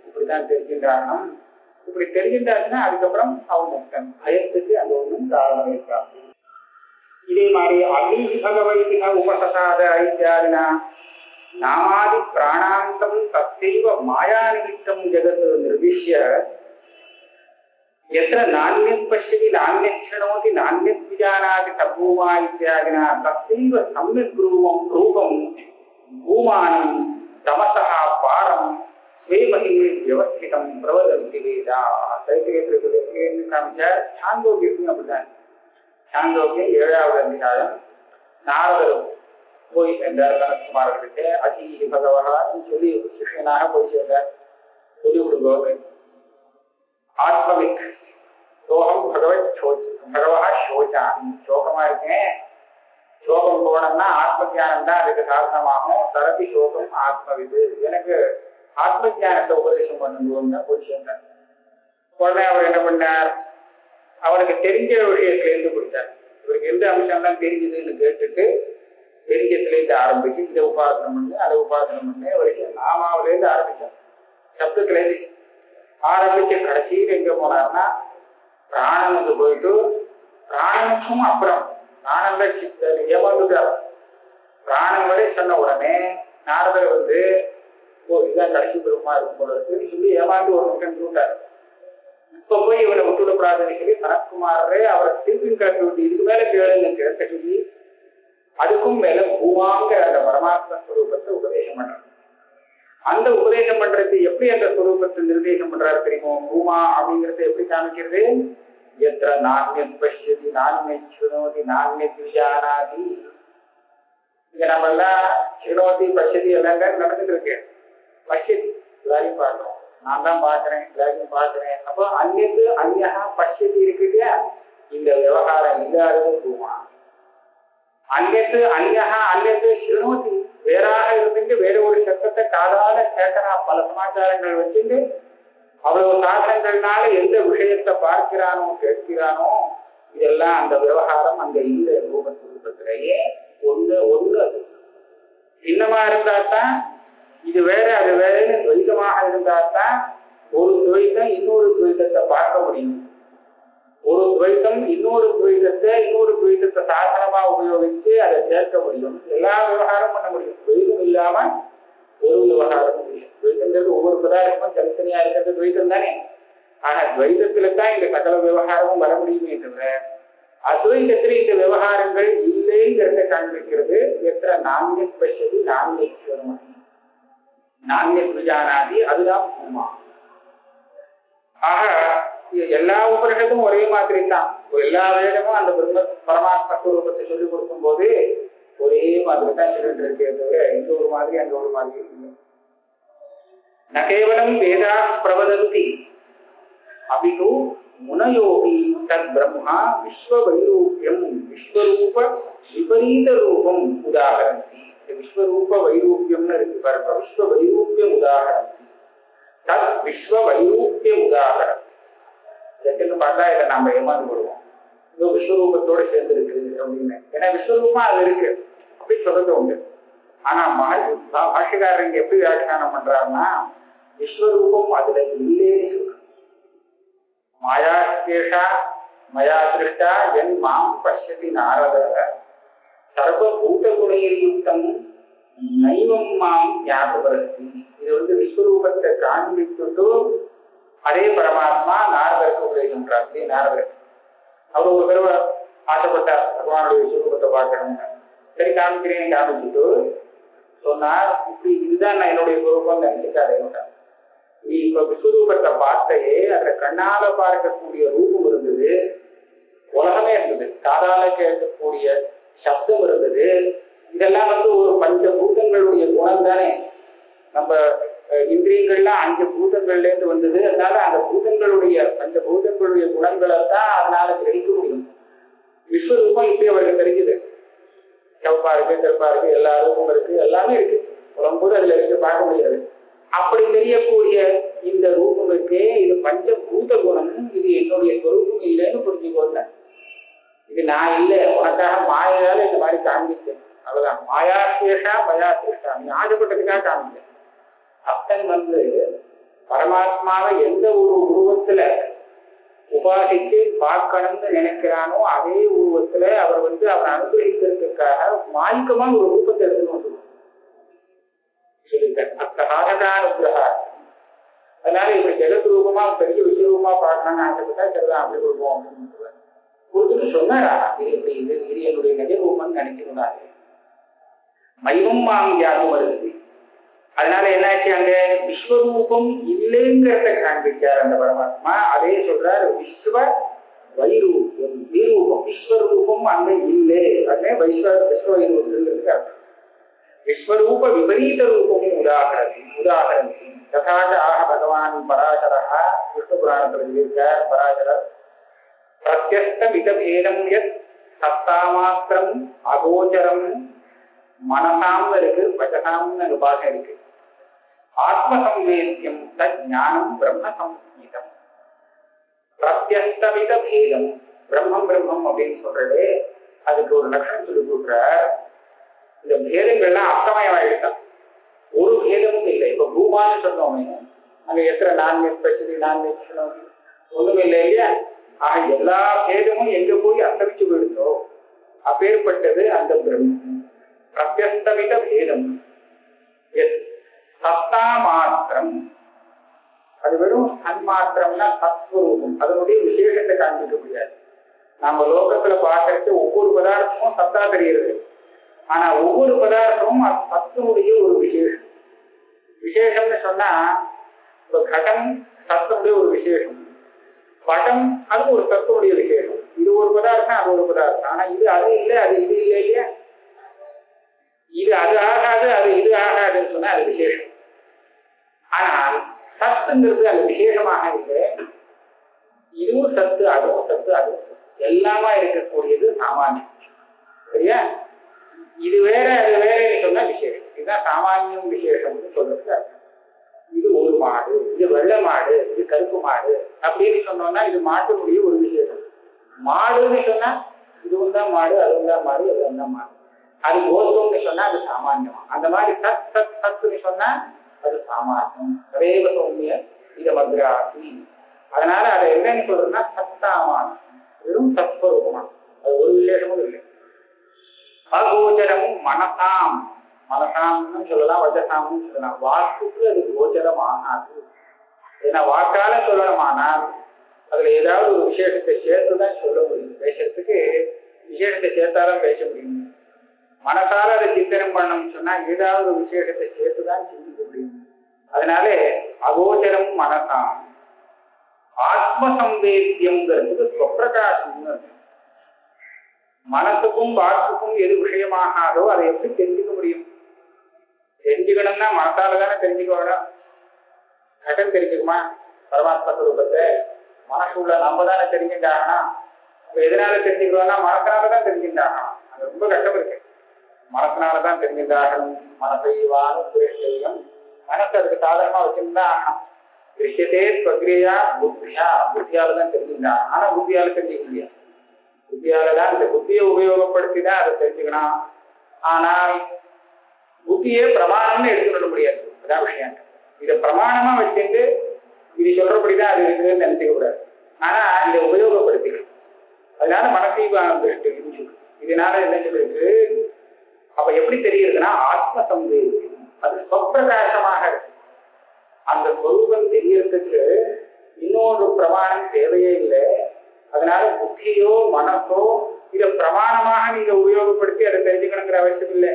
இப்படிதான் தெரிஞ்சுக்கிறாங்க. இப்படி தெரிஞ்சுட்டாச்சுன்னா அதுக்கப்புறம் அவங்க பயத்துக்கு அந்த ஒன்றும் காரணம் இருக்காது. இதே மாதிரி அபிபகவைதிக உபசசாத இத்தியாதினா நாமாதி பிராணாந்தம் தத்தைவ மாயா நிமித்தம் ஜெகத் நிர்விஷ்ய यत्र नान्यत् पश्यति नान्यत् शृणोति नान्यत् विजानाति तद्भूमा इत्यादिना तस्यैव सम्यक् रूपं भूमानं तमसः पारं स्वे महिमे व्यवस्थितं प्रवदन्ति वेदाः. தைத்திரியத்திற்கு காமிச்சார். சாந்தோக்கியம் அப்படிதான். சாந்தோக்கியம் 7வது அத்தியாயம். நாரதர் போய் சென்றார் கனகுமாரர்களுக்கு. அதி பகவகான்னு சொல்லி சிஷ்யனாக போய் சேர்ந்தார். சொல்லி கொடுங்க ஆத்மவிக் சோகம் பகவா சோச்சாமி. சோகமா இருக்கேன், சோகம் போனோம்னா ஆத்ம ஜானம் தான் அதுக்கு சாதனமாகும். தரதி சோகம் ஆத்மவிது. எனக்கு ஆத்ம ஜானத்தை உபதேசம் பண்ணுவோம்னா போய் சேர்ந்தார். உடனே அவர் என்ன பண்ணார்? அவருக்கு தெரிஞ்ச விஷயத்திலேருந்து கொடுத்தார். இவருக்கு எந்த அம்சம் தான் தெரிஞ்சதுன்னு கேட்டுட்டு தெரிஞ்சதுலேருந்து ஆரம்பிச்சு இதை உபாசனம் பண்ணு அதை உபாசனம் பண்ணு வரைக்கும் நாமாவிலேருந்து ஆரம்பிச்சார். சப்தத்திலேருந்து ஆரம்பிச்சு கடைசியில் எங்க போனார்னா பிராணம் வந்து போயிட்டு பிராணனுக்கும் அப்புறம் பிராணங்கள் ஏமாந்துட்டார். பிராணம் வரை சொன்ன உடனே நாரதர் வந்து இதுதான் கடைசி பெருமா இருக்கும் போல இருக்குன்னு சொல்லி ஏமாந்து ஒரு நிமிஷம் தூண்டார். இப்ப போய் இவரை விட்டுவிடப்படாதுன்னு சொல்லி சனத்குமாரரே அவரை திருப்பி கிளப்பி விட்டு இதுக்கு மேல கேளுங்க கேட்க சொல்லி அதுக்கும் மேல பூமாங்கிற அந்த பரமாத்ம ஸ்வரூபத்தை உபதேசம் பண்றாரு. அந்த உபதேசம் பண்றது எப்படி அந்த ஸ்வரூபத்தை நிர்தேசம் பண்றாரு தெரியுமோ? பூமா அப்படிங்கறத எப்படி காமிக்கிறது? எத்திர நான்யத் பஷ்யதி நான்யத் சுணோதி நான்யத் விஜானாதி. இங்க நம்ம எல்லாம் சுணோதி பஷ்யதி எல்லாம் நடந்துட்டு இருக்கு. பஷ்யதி எல்லாரையும் பார்க்கணும், நான் தான் பாக்குறேன், எல்லாரையும் பாக்குறேன். அப்போ அந்நத்து அந்யா பஷ்யதி இருக்கு இல்லையா? இந்த விவகாரம் இல்லாதது பூமா. அந்நத்து அந்யா அந்நத்து சுணோதி வேறாக இருந்துட்டு வேற ஒரு சத்தத்தை காதால கேட்கிறா. பல சமாச்சாரங்கள் வச்சுட்டு அவ்வளவு சாதனங்கள்னால எந்த விஷயத்தை பார்க்கிறானோ கேட்கிறானோ இதெல்லாம் அந்த விவகாரம் அந்த இந்த ரூபத்திலேயே ஒன்று அது சின்னமா இருந்தால்தான் இது வேற அது வேறன்னு துவைதமாக இருந்தால்தான் ஒரு துவைத்தம் இன்னொரு துவைதத்தை பார்க்க முடியும். ஒரு துவைத்தம் இன்னொரு துவைதத்தை சாதனமா உபயோகிச்சு அதை சேர்க்க முடியும். எல்லா விவகாரமும் பண்ண முடியும். துவைதம் இல்லாம ஒரு விவகாரம் முடியும். துவைத்தங்கிறது ஒவ்வொரு பதார்த்தமும் தனித்தனியா இருக்கிறது துவைத்தம் தானே. ஆனா துவைதத்துல தான் இந்த சகல விவகாரமும் வர முடியுமே தவிர அத்வைதத்துல இந்த விவகாரங்கள் இல்லைங்கிறத காண்பிக்கிறது. எத்தனை நான்யத் பஷ்யதி நான்யத் சுணோதி நான்யத் விஜானாதி அதுதான் பூமா. ஆக எல்லா உபனிஷத்தும் ஒரே மாதிரி தான். எல்லா வேதமும் அந்த பரமாத்ம ஸ்வரூபத்தை சொல்லிக் கொடுக்கும் போது ஒரே மாதிரி தான் சொல்லிட்டு இருக்கே தவிர இங்க ஒரு மாதிரி அங்க ஒரு மாதிரி இல்லை. ந கேவலம் வேதா பிரவதந்தி அபிது முனயோகி தத் பிரம்மா விஸ்வவைரூப்யம் விஸ்வரூப விபரீத ரூபம் உதாகரந்தி. விஸ்வரூப வைரூப்யம்னு இருக்கு பாருங்க. விஸ்வவைரூப்யம் உதாகரந்தி தத் விஸ்வவைரூப்ய உதாகரந்தி. எதுன்னு பார்த்தா இதை நாம ஏமாந்து விடுவோம். இதோ விஸ்வரூபத்தோட சேர்ந்து இருக்கு அப்படின்னு. ஏன்னா விஸ்வரூபமா அது இருக்கு அப்படி சொல்றது உண்டு. ஆனா பாஷ்யக்காரர் இங்க எப்படி வியாக்கியானம் பண்றாருன்னா விஸ்வரூபம் அதுல இல்லேன்னு சொல்ற. மாயாசேஷா மயா திருஷ்டா என் மாம் பஷ்யதி நாரத சர்வபூத குணையுக்தம் நைவம் மாம் ஞாபகப்படுத்தி. இது விஸ்வரூபத்தை காண்பிச்சுட்டு அதே பரமாத்மா நாரதருக்கு உபதேசம் பண்றாரு. நாரதர் அவர் ஒரு தடவை ஆசைப்பட்டார் பகவானுடைய விஸ்வரூபத்தை பார்க்கணும். சரி காமிக்கிறேன் காமிச்சுட்டு சொன்னார், இப்படி இதுதான் நான் என்னுடைய சுரூபம் நினைச்சுக்காதே. நீ இப்ப விஸ்வரூபத்தை பார்த்தையே அதுல கண்ணால பார்க்கக்கூடிய ரூபம் இருந்தது, உலகமே இருந்தது, காதால கேட்கக்கூடிய சப்தம் இருந்தது. இதெல்லாம் ஒரு பஞ்சபூதங்களுடைய குணம் தானே. நம்ம இந்திரியங்கள்லாம் 5 பூதங்கள்ல இருந்து வந்தது. அதனால அந்த பூதங்களுடைய பஞ்சபூதங்களுடைய குணங்களை தான் அதனால கிரகிக்க முடியும். விஸ்வரூபம் இப்படி அவருக்கு தெரிஞ்சுது. செவப்பா இருக்கு, கருப்பா இருக்கு, எல்லா ரூபம் இருக்கு, எல்லாமே இருக்கு. வரும்போது அதுல இருக்கு பார்க்க முடியாது. அப்படி தெரியக்கூடிய இந்த ரூபங்களுக்கு இது பஞ்சபூத குணம், இது என்னுடைய சொரூபம் இல்லைன்னு புரிஞ்சுக்கோங்க. இது நான் இல்லை, உனக்காக மாயால இந்த மாதிரி காமிச்சேன், அவ்வளவுதான். மாயாசேஷா மயா சிருஷ்டா, நீ ஆசைப்பட்டதுக்காக காமிச்சேன். அப்தன் பரமாத்மாவை எந்த ஒரு உருவத்துல உபாசித்து பார்க்கணும்னு நினைக்கிறானோ அதே உருவத்துல அவர் அவரை அனுகிரகிக்கிறதுக்காக மாய்க்கமா ஒரு ரூபத்தை எடுத்துன்னு அத்தகானுகிரகா. அதனால இப்படி ஜெகத் ரூபமா பெரிய விஸ்வரூபமா பார்க்கணும்னு ஆசைப்பட்டா சரிதான் அப்படி கொடுப்போம் அப்படின்னு கொடுத்துட்டு சொன்னாரா, இது இப்படி இது என்னுடைய நிஜ ரூபம்னு நினைக்கிறாரு. மைவம் மாம் யாரும் வருது. அதனால என்னாச்சு, அங்க விஸ்வரூபம் இல்லைங்கிறத காண்பிச்சார் அந்த பரமாத்மா. அதே சொல்றாரு விஸ்வ வைரூபம் விரூபம். விஸ்வரூபம் அங்க இல்லை, அதே விஸ்வ வைரூபத்துக்கு அர்த்தம். விஸ்வரூப விபரீத ரூபமும் உதாகரணி ததாக ஆக பகவான் பராசரா விஷ்ணு புராணத்தில் சொல்லியிருக்கார். பராசரர் பிரத்யஸ்த மிதபேதம் யத் சத்தாமாத்திரம் அகோச்சரம் மனசாம் இருக்கு, வச்சசாம்னு அங்க பாகம் இருக்கு. ஆத்மசம்வேத்தியம் தஞானம் பிரம்ம சம்ஹீதம். பிரத்யஸ்தவித பேதம் பிரம்மம் பிரம்மம் அப்படின்னு சொல்றது அதுக்கு ஒரு லட்சணம் சொல்லி கொடுக்குற. இந்த பேதங்கள்லாம் அர்த்தமயமாயிட்டான், ஒரு பேதமும் இல்லை. இப்ப பூமான்னு சொன்னோமே, அங்க எத்தனை நான்வெஜ் ஸ்பெஷலி நான்வெஜ் ஒண்ணுமே இல்லை இல்லையா. ஆக எல்லா பேதமும் எங்க போய் அஸ்தமிச்சு போயிடுதோ அப்பேற்பட்டது அந்த பிரம்மம். பிரத்யஸ்தவித பேதம் சத்தா மாத்திரம், அது வெறும் சன்மாத்திரம்னா சத்வரூபம், அதனுடைய விசேஷத்தை காண்பிக்க முடியாது. நம்ம லோகத்துல பார்க்கறது ஒவ்வொரு பதார்த்தமும் சத்தா தெரிகிறது. ஆனா ஒவ்வொரு பதார்த்தமும் சத்தினுடைய ஒரு விசேஷம். விசேஷம்னு சொன்னா கடம் சத்தனுடைய ஒரு விசேஷம், படம் அது ஒரு சத்துடைய விசேஷம். இது ஒரு பதார்த்தம், அது ஒரு பதார்த்தம். ஆனா இது அது இல்லை, அது இது இல்லை இல்லையா. இது அது ஆகாது, அது இது ஆகாதுன்னு சொன்னா அது விசேஷம். ஆனால் சத்துங்கிறது அது விசேஷமாக இல்லை. இதுவும் சத்து, அதுவும் சத்து, அதுவும் சத்து, எல்லாமா இருக்கக்கூடியது சாமானியம். சரியா. இது வேற அது வேறன்னு சொன்னா விசேஷம். இதுதான் சாமானியம் விசேஷம்னு சொல்றது. இது ஒரு மாடு, இது வெள்ளை மாடு, இது கருப்பு மாடு அப்படின்னு சொன்னோம்னா இது மாட்டினுடைய ஒரு விசேஷம். மாடுன்னு சொன்னா இதுவும் தான் மாடு, அதுவும் தான் மாடு, அதுவும் தான் மாடு. அது கோதும்னு சொன்னா அது சாமானியம். அந்த மாதிரி சத் சத் சத்துன்னு சொன்னா அது சாமானியம். சதேவ சௌமிய இத மத்ராசி. அதனால அதை என்னன்னு சொல்றதுன்னா சத்தாமானம், வெறும் சத்வரூபம். அது ஒரு விசேஷமும் இல்லை. அகோச்சரமும் மனசாம், மனசாம்னு சொல்லலாம், வஜசாம்னு சொல்லலாம். வாக்குக்கு அது கோச்சரம் ஆகாது. ஏன்னா வாக்கால சொல்லணுமானால் அதுல ஏதாவது ஒரு விசேஷத்தை சேர்த்துதான் சொல்ல முடியும். பேசுறதுக்கு விசேஷத்தை சேர்த்தாலும் பேச முடியும். மனசால அதை சிந்தனம் பண்ணணும்னு சொன்னா ஏதாவது ஒரு விசேஷத்தை சேர்த்துதான் சிந்திக்க முடியும். அதனால அகோச்சரம் மனசாம். ஆத்மசம்வேத்தியம்ங்கிறதுக்கு ஸ்வப்பிரகாசம்னு. மனசுக்கும் வாக்குக்கும் எது விஷயமாகாதோ அதை எப்படி தெரிஞ்சுக்க முடியும்? தெரிஞ்சுக்கணும்னா மனசால தானே தெரிஞ்சுக்க வேணும். கடன் தெரிஞ்சுக்குமா பரமாத்மா ரூபத்தை? மனசு உள்ள நம்ம தானே தெரிஞ்சுட்டாகணும். எதனால தெரிஞ்சுக்கிறோம்னா மனசாலதான் தெரிஞ்சுட்டாகணும். அது ரொம்ப கஷ்டம் இருக்கு. மனசனாலதான் தெரிஞ்சுட்டாகணும். மனசைவான சுரேஷம், மனசு அதுக்கு சாதாரணமா வச்சிருந்தா ஆகணும். விஷயத்தே பிரக்ரியா புத்தியா, புத்தியாலதான் தெரிஞ்சுட்டாங்க. ஆனா புத்தியால தெரிஞ்சுக்க முடியாது. புத்தியாலதான் இந்த புத்தியை உபயோகப்படுத்திதான் அதை தெரிஞ்சுக்கணும். ஆனால் புத்தியே பிரமாணம்னு எடுத்துக்கொள்ள முடியாது. அதான் விஷயம். இதை பிரமாணமா வச்சுட்டு இது சொல்றபடிதான் அது இருக்குன்னு நினைச்சுக்க கூடாது. ஆனா இதை உபயோகப்படுத்திக்கணும். அதனால மனசீவான திருஷ்டி இதனால என்ன சொல்லிருக்கு? அப்ப எப்படி தெரியுதுன்னா ஆத்ம சந்தேகம் அது சொப்பிரகாசமாக இருக்கு. அந்த சொரூபம் தெரியறதுக்கு இன்னொரு பிரமாணம் தேவையே இல்லை. அதனால புத்தியோ மனசோ இதை பிரமாணமாக நீங்க உபயோகப்படுத்தி அதை தெரிஞ்சுக்கணுங்கிற அவசியம் இல்லை.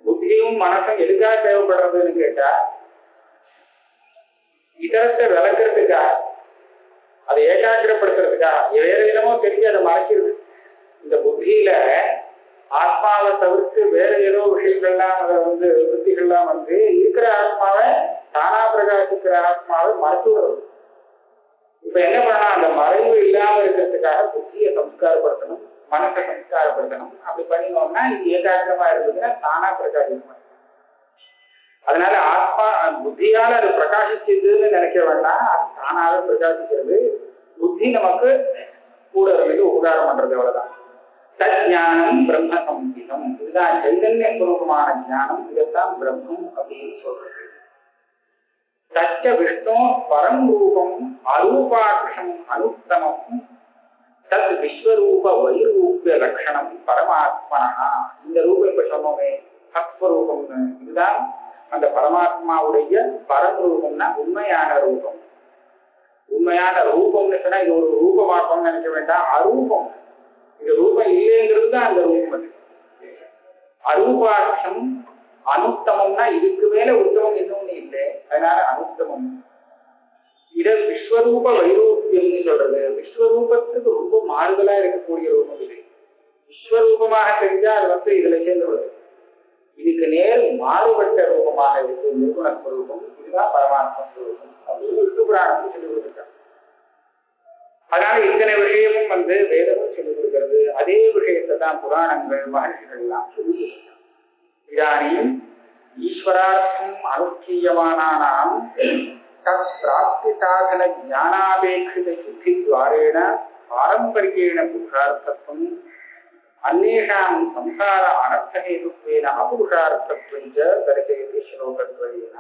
புத்தியும் மனசும் எதுக்காக தேவைப்படுறதுன்னு கேட்டா இதரத்தை விளக்குறதுக்காக, அதை ஏகாக்கிரப்படுத்துறதுக்காக. வேற விதமோ தெரிஞ்சு அதை மறைக்கிறது. இந்த புத்தியில ஆத்மாவை தவிர்த்து வேற ஏதோ விஷயங்கள்லாம் அதை புத்திகள்லாம் இருக்கிற ஆத்மாவை தானா பிரகாசிக்கிற ஆத்மாவை மறைச்சு விடுறது. இப்ப என்ன பண்ணலாம்? அந்த மறைவு இல்லாம இருக்கிறதுக்காக புத்தியை சம்ஸ்காரப்படுத்தணும், மனசை சம்ஸ்காரப்படுத்தணும். அப்படி பண்ணினோம்னா இது ஏகாக்கிரமா இருந்ததுன்னா தானா பிரகாசிக்கும். அதனால ஆத்மா புத்தியால அது பிரகாசிச்சதுன்னு நினைக்க வேண்டாம். அது தானாக பிரகாசிக்கிறது. புத்தி நமக்கு கூட இருந்து உபகாரம் பண்றது. அவ்வளவுதான். தஜ்ஞானம் பிரம்ம சம்ஹிதம். இதுதான் சைதன்ய ஸ்வரூபமான ஞானம். இதைத்தான் பிரம்மம் அப்படின்னு சொல்றது. தச்ச விஷ்ணு பரம் ரூபம் அரூபாட்சம் அனுத்தமம் தத் விஸ்வரூப வைரூபிய லட்சணம் பரமாத்மனா. இந்த ரூபம் இப்ப சொன்னோமே சத்வரூபம்னு, இதுதான் அந்த பரமாத்மாவுடைய பரம் ரூபம்னா உண்மையான ரூபம். உண்மையான ரூபம்னு சொன்னா இது ஒரு ரூபமாக்கணும்னு நினைக்க வேண்டாம். அரூபம். இது ரூபம் இல்லைங்கிறது தான் அந்த ரூபம். அரூபாட்சம் அனுத்தமம்னா இதுக்கு மேல உத்தமம் இன்னொன்னு இல்லை. அதனால அனுத்தமம். இத விஸ்வரூப வைரூபியம்னு சொல்றது. விஸ்வரூபத்துக்கு ரொம்ப மாறுதலா இருக்கக்கூடிய ரூபம் இது. விஸ்வரூபமாக தெரிஞ்சா அது இதுல சேர்ந்து இதுக்கு நேர் மாறுபட்ட ரூபமாக இருக்கு நிர்குண ஸ்வரூபம். இதுதான் பரமாத்ம ஸ்வரூபம் அப்படின்னு விஷ்ணு புராணத்துக்கு சொல்லிக் கொடுத்துருக்காங்க. அதனால இத்தனை விஷயமும் வேதமும் சொல்லிக் கொடுக்கிறது. அதே விஷயத்தை தான் புராணங்கள் மகர்ஷிகள் எல்லாம் சொல்லி இதானியும் ஈஸ்வரார்த்தம் அனுஷ்டீயமானானாம் தத் பிராப்தி சாதன ஞானாபேட்சித சித்தி துவாரேண பாரம்பரியேண புருஷார்த்தத்துவம் அந்நேஷாம் சம்சார அனர்த்தஹேதுத்வேன அபுருஷார்த்தத்வஞ்ச தரிசயதி ஸ்லோகத்வயேன.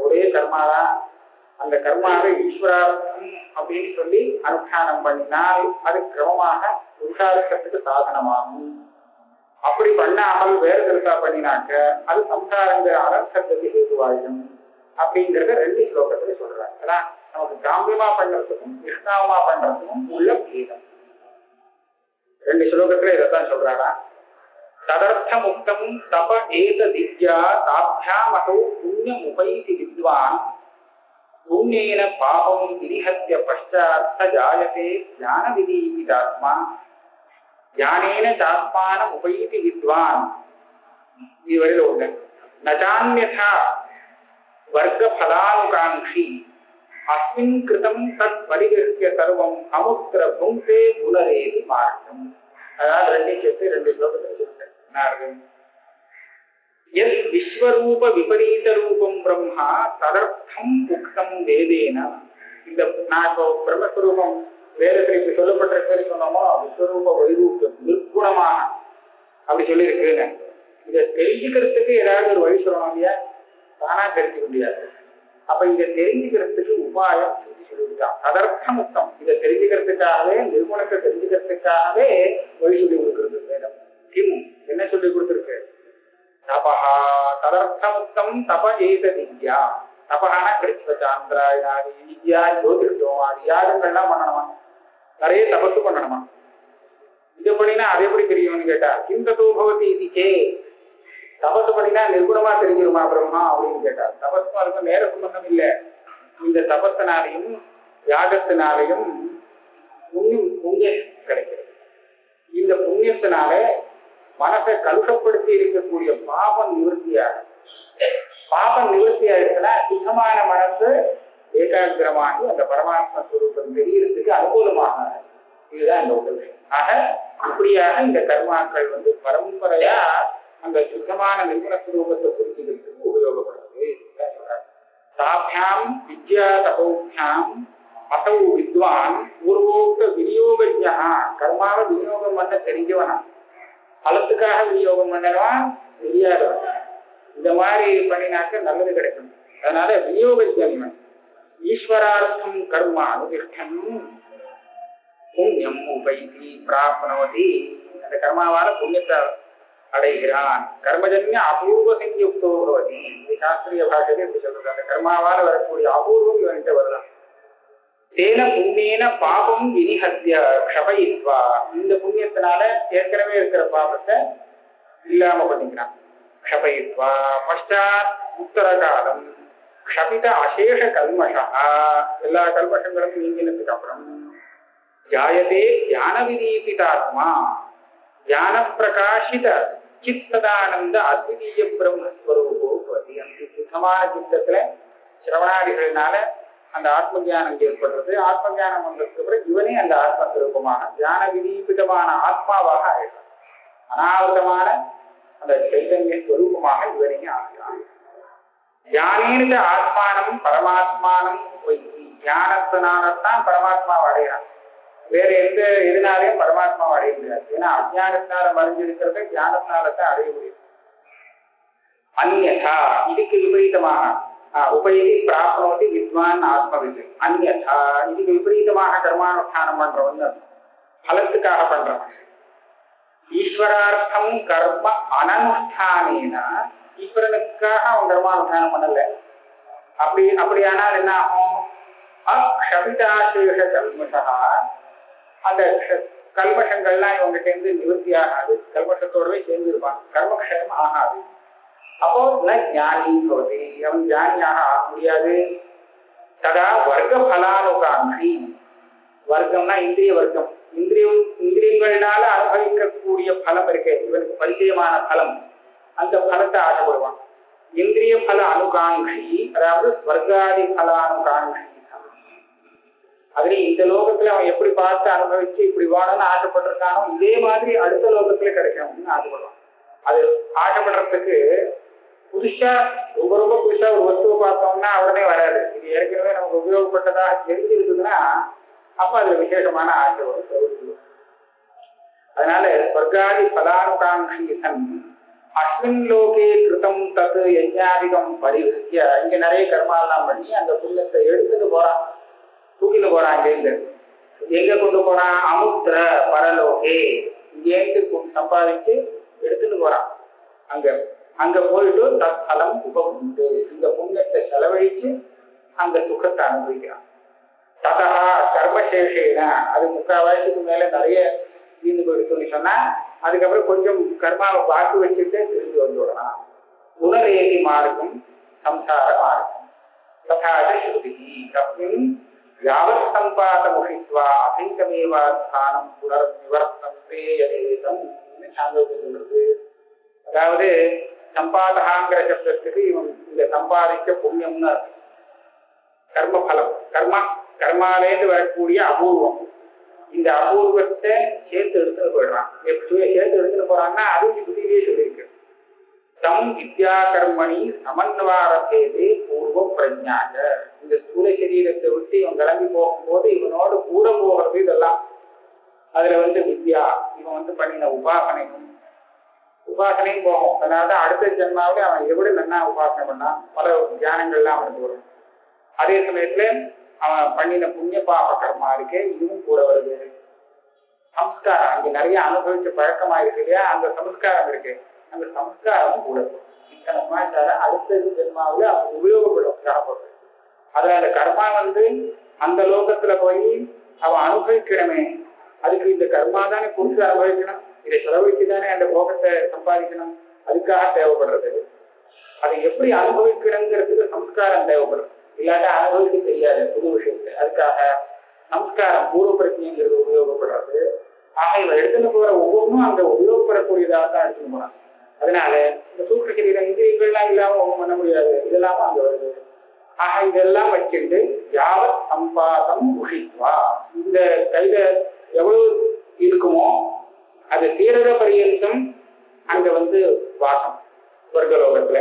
ஒரே கர்மாதான். அந்த கர்மாவை ஈஸ்வரார்த்தம் அப்படின்னு சொல்லி அனுஷ்டானம் பண்ணினால் அது கிரமமாக புருஷார்த்தத்துக்கு சாதனமாகும். அப்படி பண்ணாமல் வேறு கருத்தா பண்ணினாக்க அது சம்சாரங்கிற அனர்த்தத்துக்கு ஹேதுவாயும் அப்படிங்கிறத 2 ஸ்லோகத்துல சொல்றாங்க. அதான் நமக்கு காமியமா பண்றதுக்கும் கிருஷ்ணாவமா பண்றதுக்கும் உள்ள பேதம். 2 ஸ்லோகத்துல இதைத்தான் சொல்றாரா. ததர்த்த முக்தம் தப ஏத திவ்யா தாப்யாமதோ புண்ணியம் உபைதி வித்வான் புண்ணியேன பாபம் விரிஹத்ய பஷ்சாத் ஜாயதே ஞான விதீபிதாத்மா ஞானேன சாத்மானம் உபைதி வித்வான். இதுவரையில் ஒண்ணு. நஜான்யதா வர்க்க பலானுகாங்ஷி அஸ்மின் கிருதம் தத் பரிகிருஷ்ய சர்வம் அமுத்திர புங்கே புனரேதி மார்க்கம். அதாவது 2 சேர்த்து 2 ஸ்லோகத்தில் சொல்லிட்டேன். எஸ் விஸ்வரூப விபரீத ரூபம் பிரம்மா ததர்த்தம் உக்தம் வேதேன. இந்த நான் இப்போ பிரம்மஸ்வரூபம் வேதத்தில் இப்படி சொல்லப்பட்ட பேர் சொன்னோமோ விஸ்வரூப வைரூபம் நிர்குணமாக அப்படி சொல்லியிருக்குன்னு இதை தெரிஞ்சுக்கிறதுக்கு ஏதாவது ஒரு வழி சொல்லணும் இல்லையா? தானா தெரிஞ்சுக்க முடியாது. அப்ப இதை தெரிஞ்சுக்கிறதுக்கு உபாயம் சொல்லிவிட்டான். அதர்த்த முக்தம். இதை தெரிஞ்சுக்கிறதுக்காகவே நிர்குணத்தை தெரிஞ்சுக்கிறதுக்காகவே வழி சொல்லி கொடுக்கிறது வேதம். கிம் என்ன சொல்லி கொடுத்துருக்கு? தபஹா ததர்த்த முக்தம் தப ஏத வித்யா. தபஹான கிருஷ்ணாந்திராயணாதி வித்யா ஜோதிஷம் ஆதி யாகங்கள்லாம் பண்ணணுமா? நிறைய தபசு பண்ணணுமா? இது பண்ணினா அது எப்படி தெரியும்னு கேட்டா கிந்ததோ பவதி இது கே. தபசு பண்ணினா நிர்குணமா தெரிஞ்சிருமா பிரம்மா அப்படின்னு கேட்டா தபசும் அதுக்கும் நேர சம்பந்தம் இல்லை. இந்த தபத்தினாலையும் யாகத்தினாலையும் புண்ணியம் கிடைக்கிறது. இந்த புண்ணியத்தினால மனசை கலுஷப்படுத்தி இருக்கக்கூடிய பாபம் நிவர்த்தியாக பாபம் நிவர்த்தி ஆயிடுச்சுன்னா சுத்தமான மனசு ஏகாகிரமாகி அந்த பரமாத்ம ஸ்வரூபம் தெரியறதுக்கு அனுகூலமாக. இதுதான் இந்த உதவி. ஆக இப்படியாக இந்த கர்மாக்கள் பரம்பரையா அந்த சுத்தமான நிர்குண ஸ்வரூபத்தை குறிக்கிறதுக்கு உபயோகப்படுறது. தாபியாம் வித்யா தபோபியாம் அசௌ வித்வான் பூர்வோக்த விநியோக கர்மாவை விநியோகம் பண்ண தெரிஞ்சவனா, பலத்துக்காக விநியோகம் பண்ணலாம் தெரியாதவன். இந்த மாதிரி பண்ணினாக்க நல்லது கிடைக்கும். அதனால விநியோக ஜன்மன் ஈஸ்வரார்த்தம் கர்மா அனுதிஷ்டம் புண்ணியம் உபைதி பிராப்னோதி. அந்த கர்மாவால புண்ணியத்தை அடைகிறான். கர்மஜன்ய அபூர்வ சஞ்யுக்தோ பவதி. இது சாஸ்திரிய பாஷையில இப்படி சொல்றது. அந்த கர்மாவால வரக்கூடிய அபூர்வம் இவன்கிட்ட வரலாம். தேன புண்ணியன பாபம் வினிஹத்ய க்ஷபயித்வா. இந்த புண்ணியத்தினால ஏற்கனவே இருக்கிற பாபத்தை இல்லாம பண்ணிக்கிறான். க்ஷபயித்வா பஷ்டாத் உத்தர காலம் க்ஷபித அசேஷ கல்மஷா. எல்லா கல்மஷங்களும் நீங்கினதுக்கு அப்புறம் ஜாயதே ஞான விதீபிதாத்மா ஞான பிரகாசித சித்ததானந்த அத்விதீய பிரம்மஸ்வரூபோ பவதி. அந்த சுத்தமான சித்தத்துல சிரவணாதிகள்னால அந்த ஆத்ம ஜானம் ஏற்படுறது. ஆத்ம ஜானம் வந்ததுக்கு அப்புறம் இவனே அந்த ஆத்மஸ்வரூபமான ஞான விதீபிதமான ஆத்மாவாக ஆயிடுறான். அனாவதமான அந்த சைத்தன்ய ஸ்வரூபமாக இவனே ஆகிறான். ஞானேன ஆத்மானம் பரமாத்மானம் வைத்தி. ஞானத்தினால்தான் பரமாத்மாவை அடைகிறான். வேற எந்த எதுனாலையும் பரமாத்மாவை அடைய முடியாது. ஏன்னா அஜானத்தினால மறைஞ்சிருக்கிறத ஞானத்தினால்தான் அடைய முடியும். அந்யதா இதுக்கு விபரீதமாக உபயதி பிராப்னோதி வித்வான் ஆத்மவித். அந்யதா இதுக்கு விபரீதமாக கர்மானுஷ்டானம் பண்றவன் பலத்துக்காக பண்றவன். ஈஸ்வரார்த்தம் கர்ம அனனுஷ்டானேன ஈஸ்வரனுக்காக அவன் கர்மானுஷ்டானம் பண்ணல. அப்படியானால் என்ன ஆகும்? அக்ஷபிதாசேஷ கல்மஷா. அந்த கல்மஷங்கள்லாம் இவங்கிட்ட இருந்து நிவர்த்தி ஆகாது. கல்மஷத்தோடவே சேர்ந்து இருப்பான். கர்மக்ஷயம் ஆகாது. அப்போ ந ஞானி பவதி. அவன் ஞானியாக ஆக முடியாது. ததா வர்க்க பலானுகாங்கி. வர்க்கம்னா இந்திரிய வர்க்கம். இந்திரியங்கள்னால அனுபவிக்கக்கூடிய பலம் இருக்கு. இவனுக்கு பரிச்சயமான பலம். அந்த பலத்தை ஆசைப்படுவான். இந்திரிய பல அனுகாங்கி, அதாவது ஸ்வர்காதி பலானுகாங்கி. அதுல இந்த லோகத்துல அவன் எப்படி பார்த்து அனுபவிச்சு இப்படி வாழணும்னு ஆசைப்பட்டிருக்கானோ இதே மாதிரி அடுத்த லோகத்துல கிடைக்கணும்னு ஆசைப்படுவான். அது ஆசைப்படுறதுக்கு புதுசா ரொம்ப ரொம்ப புதுசா ஒரு வஸ்துவை பார்த்தோம்னா உடனே வராது. இது ஏற்கனவே நமக்கு உபயோகப்பட்டதாக தெரிஞ்சிருக்குதுன்னா அப்ப அதுல விசேஷமான ஆசை வரும். அதனால ஸ்வர்காதி பலானுகாங்கி சன் அஸ்மின் லோகே கிருதம் தத்து யஜ்ஞாதிகம் பரிவிருத்திய. இங்க நிறைய கர்மாலாம் பண்ணி அந்த புண்ணியத்தை எடுத்துட்டு போறான், தூக்கிட்டு போறான். இங்கேருந்து எங்க கொண்டு போறான்? அமுத்திர பரலோகே. இங்கேருந்து சம்பாதிச்சு எடுத்துட்டு போறான். அங்க போயிட்டு தற்சலம் உபகுண்டு இந்த புண்ணியத்தை செலவழிச்சு அந்த சுகத்தை அனுபவிக்கிறான். ததா கர்மசேஷேன அது 3/4 வயசுக்கு மேல நிறைய தீர்ந்து போயிடுச்சுன்னு சொன்னா அதுக்கப்புறம் கொஞ்சம் கர்மாவை பாக்கி வச்சுட்டு திரும்பி வந்துவிடலாம். புனரேதி மார்க்கம் சம்சார மார்க்கம். ததாச்ச ஸ்ருதி தஸ்மின் யாவத் சம்பாத முகித்வா அபிங்கமேவாஸ்தானம் புனர் நிவர்த்தந்தே யதேதம் சொல்றது. அதாவது சம்பாதகாங்கிற சப்தத்துக்கு இவன் இந்த சம்பாதிக்க புண்ணியம்னு அர்த்தம். கர்மபலம் கர்மாலேந்து வரக்கூடிய அபூர்வம். இந்த அபூர்வத்தை சேர்த்து எடுத்துன்னு போயிடுறான். எப்படி சேர்த்து எடுத்துன்னு போறான்னா அது புதியே சொல்லியிருக்கு. தம் வித்யா கர்மணி சமன்வாரத்தேதே பூர்வ பிரஜாக. இந்த ஸ்தூல சரீரத்தை விட்டு இவன் கிளம்பி போகும்போது இவனோடு கூட போகிறது இதெல்லாம். அதுல வித்யா இவன் பண்ணின உபாசனையும் போகும். அதனாலதான் அடுத்த ஜென்மாவில அவன் இதை விட நல்லா உபாசனை பண்ணான். பல தியானங்கள்லாம் அவனுக்கு வரும். அதே சமயத்துல அவன் பண்ணின புண்ணிய பாப கர்மா இருக்கே இதுவும் கூட வருது. சம்ஸ்காரம் அங்க நிறைய அனுபவிச்ச பழக்கமா இருக்கு இல்லையா, அந்த சம்ஸ்காரம் இருக்கு. அந்த சம்ஸ்காரமும் கூட இத்தனை சமாச்சாரம் அடுத்த ஜென்மாவில அவன் உபயோகப்படும். அதுல அந்த கர்மா அந்த லோகத்துல போய் அவன் அனுபவிக்கணுமே, அதுக்கு இந்த கர்மா தானே குறித்து அனுபவிக்கணும். இதை செலவழிச்சுதானே அந்த போகத்தை சம்பாதிக்கணும். அதுக்காக தேவைப்படுறது. அதை எப்படி அனுபவிக்கணுங்கிறதுக்கு சம்ஸ்காரம் தேவைப்படுறது. இல்லாட்ட அனுபவிக்க தெரியாது புது விஷயத்தை. அதுக்காக சம்ஸ்காரம் பூர்வ பிரச்சனைங்கிறது உபயோகப்படுறது. ஆக இவன் எடுத்துன்னு போற ஒவ்வொன்றும் அங்க உபயோகப்படக்கூடியதாக தான் எடுத்துன்னு போறான். அதனால இந்த சூக்ஷ்ம சரீரம் இந்திரியங்கள்லாம் இல்லாம ஒன்றும் பண்ண முடியாது. இதெல்லாம அங்க வருது. ஆக இதெல்லாம் வச்சுட்டு யாவத் சம்பாதம் உஷித்வா. இந்த கையில எவ்வளவு இருக்குமோ அது தீரத பரியந்தம் அங்க வாசம் ஸ்வர்கலோகத்துல.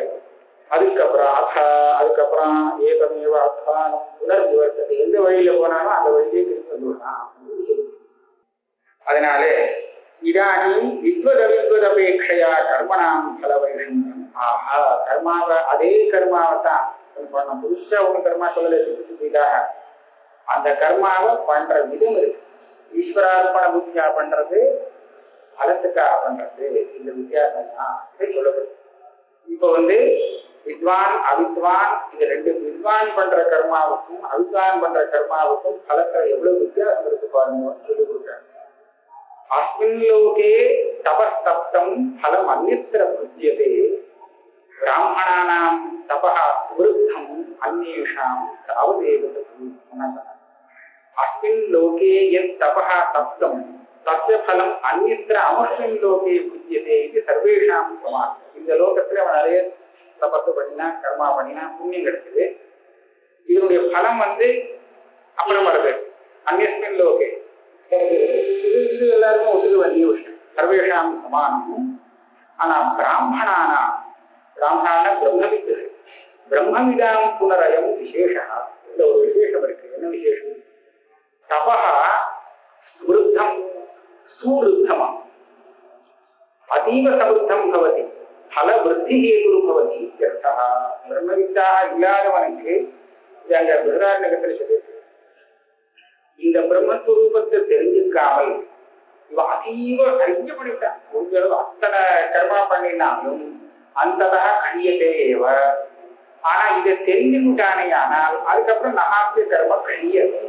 அதுக்கப்புறம் ஏகமேவ அத்தானம் புனர் விவர்த்தது. எந்த வழியில போனாலும் அந்த வழியிலே திரும்பி வந்துவிடலாம். அதனாலே இதானி வித்வதவித்வதபேட்சையா கர்மணாம் பலவைஷண்யம். ஆஹா, கர்மாவை அதே கர்மாவை தான் பண்ணணும். புதுசா ஒண்ணு கர்மா சொல்லலை, சுத்திதாக அந்த கர்மாவை பண்ற விதம் இருக்கு. ஈஸ்வரார்ப்பண புத்தியா பண்றது, பலத்துக்காக பண்றது, இந்த வித்தியாசம் தான் சொல்லப்படுது. இப்ப வித்வான் அவித்வான், இந்த ரெண்டு வித்வான் பண்ற கர்மாவுக்கும் அவித்வான் பண்ற கர்மாவுக்கும் பலத்துல எவ்வளவு வித்தியாசம் இருக்கு பாருங்க சொல்லி கொடுக்குறாங்க. அஸ்மின் லோகே தபஸ்தப்தம் பலம் அந்நியத்திர புத்தியதே, பிராமணானாம் தபஹ விருத்தம் அந்நேஷாம் தாவதேவ. அஸ்மின் லோகே யத் தபஹ தப்தம் தஸ்ய பலம் அந்நியத்திர அமுஷ்மின் லோகே புத்தியதே இது சர்வேஷாம் சமானம். இந்த லோகத்துல அவன் நிறைய தபத்து பண்ணினா கர்மா பண்ணினா புண்ணியம் கிடைக்குது. இதனுடைய பலம் அப்புறம் வருது அந்நியஸ்மின் லோகே. இது எல்லாருக்கும் ஒத்துக்க வேண்டிய விஷயம், சர்வேஷாம் சமானம். ஆனா பிராமணான பிரம்மவித்து பிரம்மவிதாம் புனரயம் விசேஷா, இந்த ஒரு விசேஷம் இருக்கு. என்ன விசேஷம்? தபஹா விருத்தம் சுருத்தமா அதீவ சமுத்தம் பவதி பல விருத்தி ஹேது பவதி. பிரம்மவித்தா இல்லாதவனுக்கு அங்க பிருஹதாரண்யகத்துல சொல்லியிருக்கு, இந்த பிரம்மஸ்வரூபத்தை தெரிஞ்சுக்காமல் இவன் அதீவ நிறைய பண்ணிட்டான். ஒரு அத்தனை கர்மா பண்ணினாலும் அந்த கழியதேவ. ஆனா இதை தெரிஞ்சுக்கிட்டானே, ஆனால் அதுக்கப்புறம் நகாசிய கர்ம கழியது.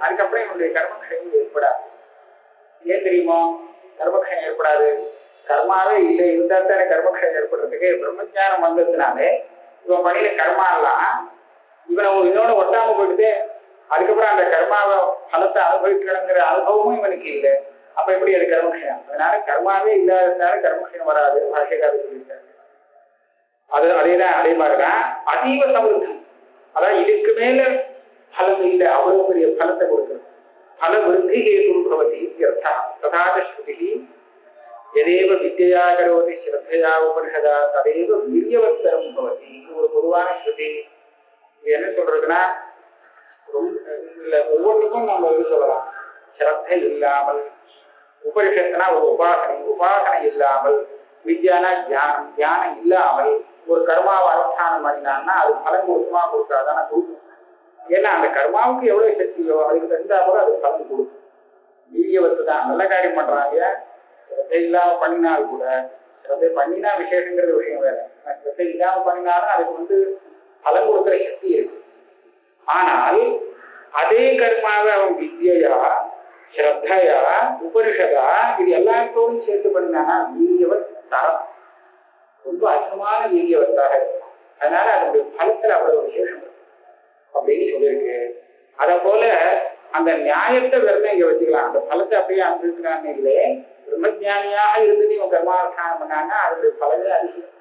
அதுக்கப்புறம் என்னுடைய கர்மக்ஷயம் ஏற்படாது. ஏன் தெரியுமா கர்மக்ஷயம் ஏற்படாது? கர்மாவே இல்லை, இருந்தா தானே கர்மக்ஷயம் ஏற்படுறதுக்கு. பிரம்மஜானம் வந்ததுனாலே இவன் பண்ணின கர்மா எல்லாம் இவனை இதோட ஒட்டாம போயிடுது. அதுக்கப்புறம் அந்த கர்மாவை பலத்தை அனுபவிக்கணுங்கிற அனுபவமும் இவனுக்கு இல்லை. அப்ப எப்படி அது கர்மக்ஷயம்? அதனால கர்மாவே இல்லாததுனால கர்மக்ஷயம் வராது. பாஷைக்காரர் சொல்லியிருக்காரு. அதே மாதிரிதான் அதீவ சமுத்தம், அதான் இதுக்கு மேல பலம் இல்லை, அவ்வளவு பெரிய பலத்தை கொடுக்கணும். பல விருத்தி ஹேது பவதி ததாத ஸ்ருதி எதேவ வித்யா கரோதி ஸ்ரத்தையா உபனிஷதா ததேவ வீரியவத்தரம் பவதி. ஒரு பொதுவான ஸ்ருதி. இது என்ன சொல்றதுன்னா, ஒவ்வொன்றுக்கும் நம்ம சொல்லலாம். ஸ்ரத்தை இல்லாமல், உபனிஷத்துனா ஒரு உபாசனை இல்லாமல், வித்யானா தியானம், தியானம் இல்லாமல் ஒரு கர்மாவை அனுஷ்டானம் பண்ணினான்னா அது பலன் கொடுக்குமா கொடுக்காதான கொடுக்கும். ஏன்னா அந்த கர்மாவுக்கு எவ்வளவு சக்தியோ அதுக்கு தெரிஞ்சா கூட அது பலன் கொடுக்கும். வீரியவத்து தான் நல்ல காரியம் பண்றாங்க. ஸ்ரத்தை இல்லாம பண்ணினால் கூட, ஸ்ரத்தை பண்ணினா விசேஷங்கிறது விஷயம் வேற. ஸ்ரத்தை இல்லாம பண்ணினாலும் அதுக்கு பலன் கொடுக்குற சக்தி இருக்கு. ஆனால் அதே கர்மாவை அவன் வித்யா ஸ்ரத்தையா உபனிஷதா இது எல்லாத்தோடும் சேர்த்து பண்ணினானா வீரியவத் தரம் ரொம்ப அதிகமான வீரியவத்தாக இருக்கும். அதனால அதனுடைய பலத்துல அவ்வளவு விசேஷம் இருக்கு அப்படின்னு சொல்லியிருக்கு. அத போல அந்த நியாயத்தை வெறும் இங்க வச்சுக்கலாம். அந்த பலத்தை அப்படியே அனுபவிக்கிறான்னு இல்லை. பிரம்மஜானியாக இருந்து இவன் கர்மானுஷ்டானம் பண்ணான்னா அதனுடைய பலனே அதிகம்.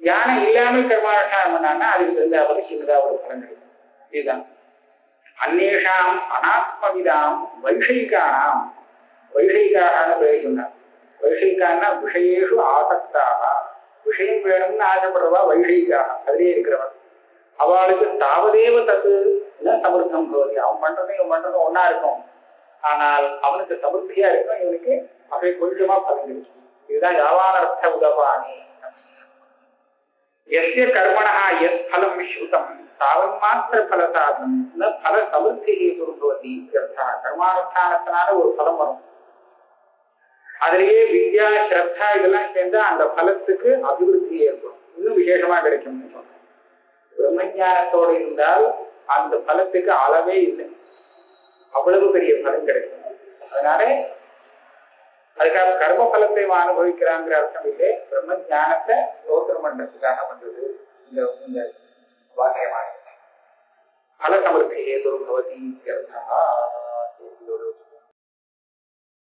தியானம் இல்லாமல் கர்மானுஷ்டானம் பண்ணான்னா அதுக்கு தெரிஞ்சா போல சின்னதா ஒரு பலன் கிடைக்கும். இதுதான் அந்நேஷாம் அனாத்மவிதாம் வைஷயிகானாம். வைஷயிகான பேர் சொன்னார். வைஷயிகான்னா விஷயேஷு ஆசக்தாக, விஷயம் வேணும்னு ஆசைப்படுறவா வைஷயிகாக, அதிலே இருக்கிறவன். அவளுக்கு தாவதேவ தத்து சமர்த்தம் பவதி. அவன் பண்றதும் இவன் பண்றதும் ஒன்னா இருக்கும். ஆனால் அவனுக்கு சமர்த்தியா இருக்கும், இவனுக்கு அப்படியே கொஞ்சமா பலன் கிடைக்கும். இதுதான் யாவானர்த்த உதவானி. எஸ்ய கர்மணா எஸ் பலம் ஸ்ருதம் தாவன் மாத்திர பல சாதனம் பல சமர்த்தி துருபவதி. கர்மானுஷ்டானத்தினால ஒரு பலம் வரும். அதுலயே வித்யா ஸ்ரத்தா இதெல்லாம் சேர்ந்தா அந்த பலத்துக்கு அபிவிருத்தி ஏற்படும், இன்னும் விசேஷமா கிடைக்கும். பிரம்மஞானத்தோடு இருந்தால் அந்த பலத்துக்கு அளவே இல்லை, அவ்வளவு பெரிய பலன் கிடைக்கும். அதனால அதுக்காக கர்ம பலத்தை அனுபவிக்கிறாங்கிற அர்த்தம் இல்லை, பிரம்ம ஞானத்தை தோத்திரம் பண்றதுக்காக வந்தது இந்த வாக்கியமாக. பல சமர்த்தியே துருபவதி.